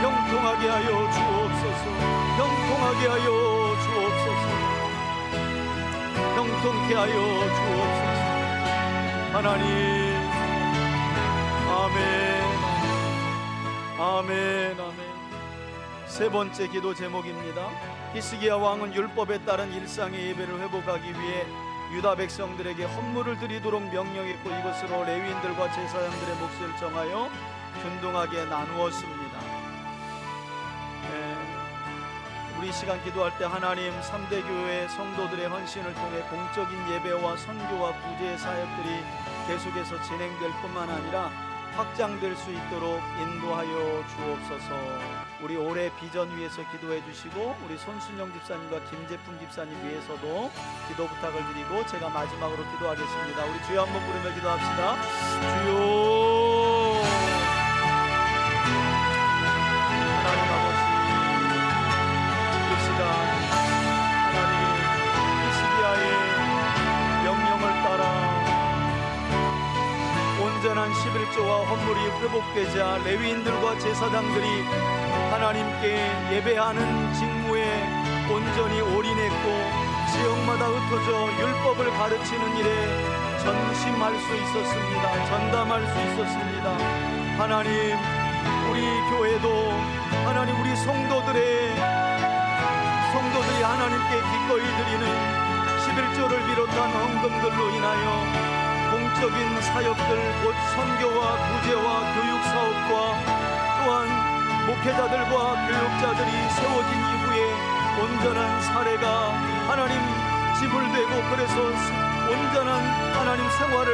형통하게 하여 주옵소서. 형통하게 하여 주옵소서. 형통케 하여 주옵소서. 하나님, 아멘, 아멘, 아멘. 세 번째 기도 제목입니다. 히스기야 왕은 율법에 따른 일상의 예배를 회복하기 위해 유다 백성들에게 헌물을 드리도록 명령했고 이것으로 레위인들과 제사장들의 몫을 정하여 균등하게 나누었습니다. 우리 시간 기도할 때 하나님, 3대 교회 성도들의 헌신을 통해 공적인 예배와 선교와 구제의 사역들이 계속해서 진행될 뿐만 아니라 확장될 수 있도록 인도하여 주옵소서. 우리 올해 비전 위해서 기도해 주시고 우리 손순영 집사님과 김재풍 집사님 위해서도 기도 부탁을 드리고 제가 마지막으로 기도하겠습니다. 우리 주여 한번 부르며 기도합시다. 주여, 하나님 아버지, 이 시간 하나님 히스기야의 명령을 따라 온전한 11조와 헌물이 회복되자 레위인들과 제사장들이 하나님께 예배하는 직무에 온전히 올인했고 지역마다 흩어져 율법을 가르치는 일에 전심할 수 있었습니다. 전담할 수 있었습니다. 하나님, 우리 교회도 하나님, 우리 성도들이 하나님께 기꺼이 드리는 11조를 비롯한 헌금들로 인하여 공적 외적인 사역들, 곧 선교와 구제와 교육 사업과 또한 목회자들과 교육자들이 세워진 이후에 온전한 사례가 하나님 지불되고, 그래서 온전한 하나님 생활을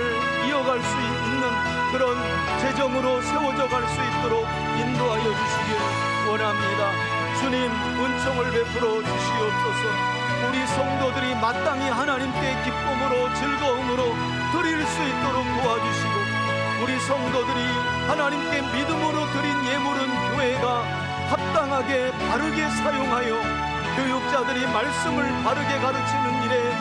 이어갈 수 있는 그런 재정으로 세워져 갈 수 있도록 인도하여 주시길 원합니다. 주님, 은총을 베풀어 주시옵소서. 우리 성도들이 마땅히 하나님께 기쁨으로 즐거움으로 드릴 수 있도록 도와주시고, 우리 성도들이 하나님께 믿음으로 드린 예물은 교회가 합당하게 바르게 사용하여 교육자들이 말씀을 바르게 가르치는 일에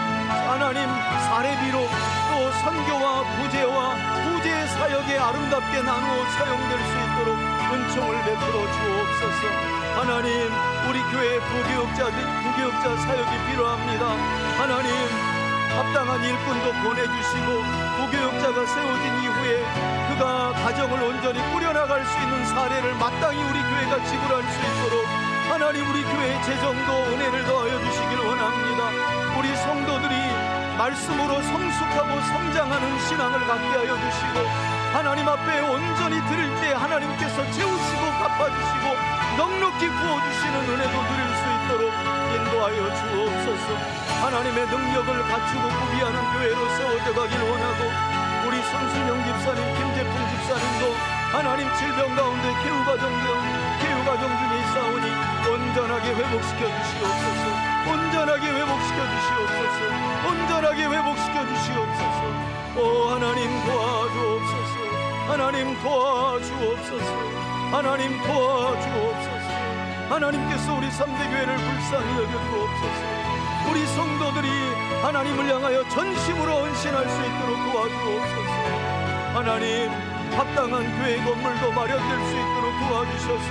하나님 사례비로 또 선교와 구제와 구제 사역에 아름답게 나누어 사용될 수 있도록 은총을 베풀어 주옵소서. 하나님, 우리 교회 부교육자 사역이 필요합니다. 하나님, 합당한 일꾼도 보내주시고, 부교육자가 세워진 이후에 그가 가정을 온전히 꾸려나갈 수 있는 사례를 마땅히 우리 교회가 지불할 수 있도록 하나님, 우리 교회의 재정도 은혜를 더하여 주시길 원합니다. 우리 성도들이 말씀으로 성숙하고 성장하는 신앙을 갖게 하여 주시고, 하나님 앞에 온전히 드릴 때 하나님께서 채우시고 갚아주시고 넉넉히 부어주시는 은혜도 누릴 수 있도록 인도하여 주옵소서. 하나님의 능력을 갖추고 구비하는 교회로 세워져 가길 원하고, 우리 손순영 집사님, 김재풍 집사님도 하나님 질병 가운데 개우가정 중에 있사오니 온전하게 회복시켜 주시옵소서. 온전하게 회복시켜 주시옵소서. 온전하게 회복시켜 주시옵소서. 오 하나님, 도와주옵소서. 하나님, 도와주옵소서. 하나님, 도와주옵소서. 하나님께서 우리 3대 교회를 불쌍히 여겨주옵소서. 우리 성도들이 하나님을 향하여 전심으로 헌신할 수 있도록 도와주옵소서. 하나님, 합당한 교회 건물도 마련될 수 있도록 도와주셔서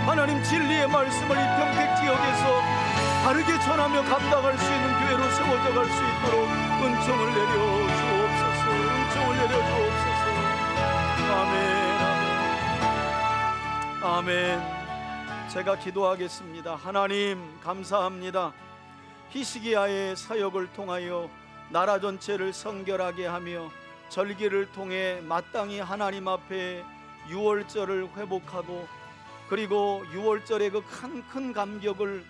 하나님, 진리의 말씀을 이 평택 지역에서 바르게 전하며 감당할 수 있는 교회로 세워져 갈 수 있도록 은총을 내려 주옵소서. 은총을 내려 주옵소서. 아멘, 아멘, 아멘. 제가 기도하겠습니다. 하나님, 감사합니다. 히스기야의 사역을 통하여 나라 전체를 성결하게 하며 절기를 통해 마땅히 하나님 앞에 유월절을 회복하고, 그리고 유월절의 그 큰 감격을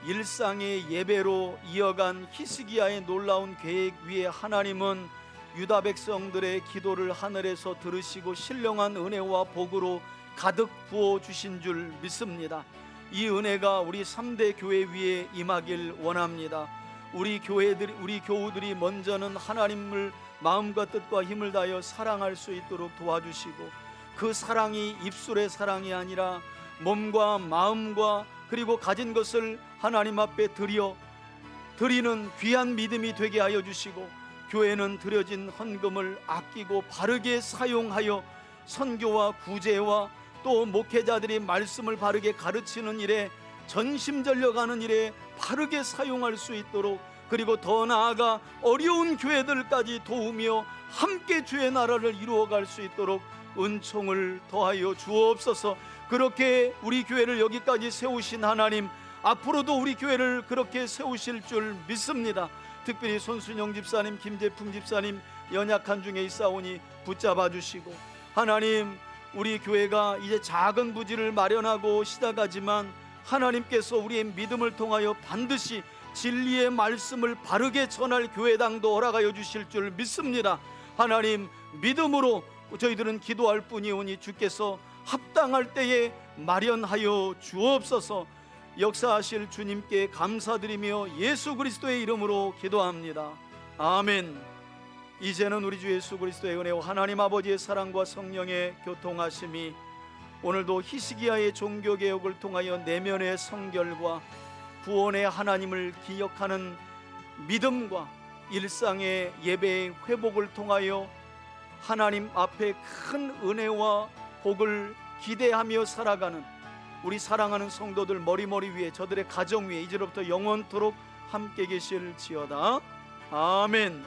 일상의 예배로 이어간 히스기야의 놀라운 계획 위에 하나님은 유다 백성들의 기도를 하늘에서 들으시고 신령한 은혜와 복으로 가득 부어주신 줄 믿습니다. 이 은혜가 우리 3대 교회 위에 임하길 원합니다. 우리 교우들이 먼저는 하나님을 마음과 뜻과 힘을 다하여 사랑할 수 있도록 도와주시고, 그 사랑이 입술의 사랑이 아니라 몸과 마음과 그리고 가진 것을 하나님 앞에 드리는 귀한 믿음이 되게 하여 주시고, 교회는 드려진 헌금을 아끼고 바르게 사용하여 선교와 구제와 또 목회자들이 말씀을 바르게 가르치는 일에 전심전력하는 일에 바르게 사용할 수 있도록, 그리고 더 나아가 어려운 교회들까지 도우며 함께 주의 나라를 이루어갈 수 있도록 은총을 더하여 주옵소서. 그렇게 우리 교회를 여기까지 세우신 하나님, 앞으로도 우리 교회를 그렇게 세우실 줄 믿습니다. 특별히 손순영 집사님, 김재풍 집사님 연약한 중에 있사오니 붙잡아 주시고, 하나님, 우리 교회가 이제 작은 부지를 마련하고 시작하지만 하나님께서 우리의 믿음을 통하여 반드시 진리의 말씀을 바르게 전할 교회당도 허락하여 주실 줄 믿습니다. 하나님, 믿음으로 저희들은 기도할 뿐이오니 주께서 합당할 때에 마련하여 주옵소서. 역사하실 주님께 감사드리며 예수 그리스도의 이름으로 기도합니다. 아멘. 이제는 우리 주 예수 그리스도의 은혜와 하나님 아버지의 사랑과 성령의 교통하심이 오늘도 히스기야의 종교개혁을 통하여 내면의 성결과 구원의 하나님을 기억하는 믿음과 일상의 예배의 회복을 통하여 하나님 앞에 큰 은혜와 복을 기대하며 살아가는 우리 사랑하는 성도들 머리머리 위에, 저들의 가정 위에 이제로부터 영원토록 함께 계실지어다. 아멘.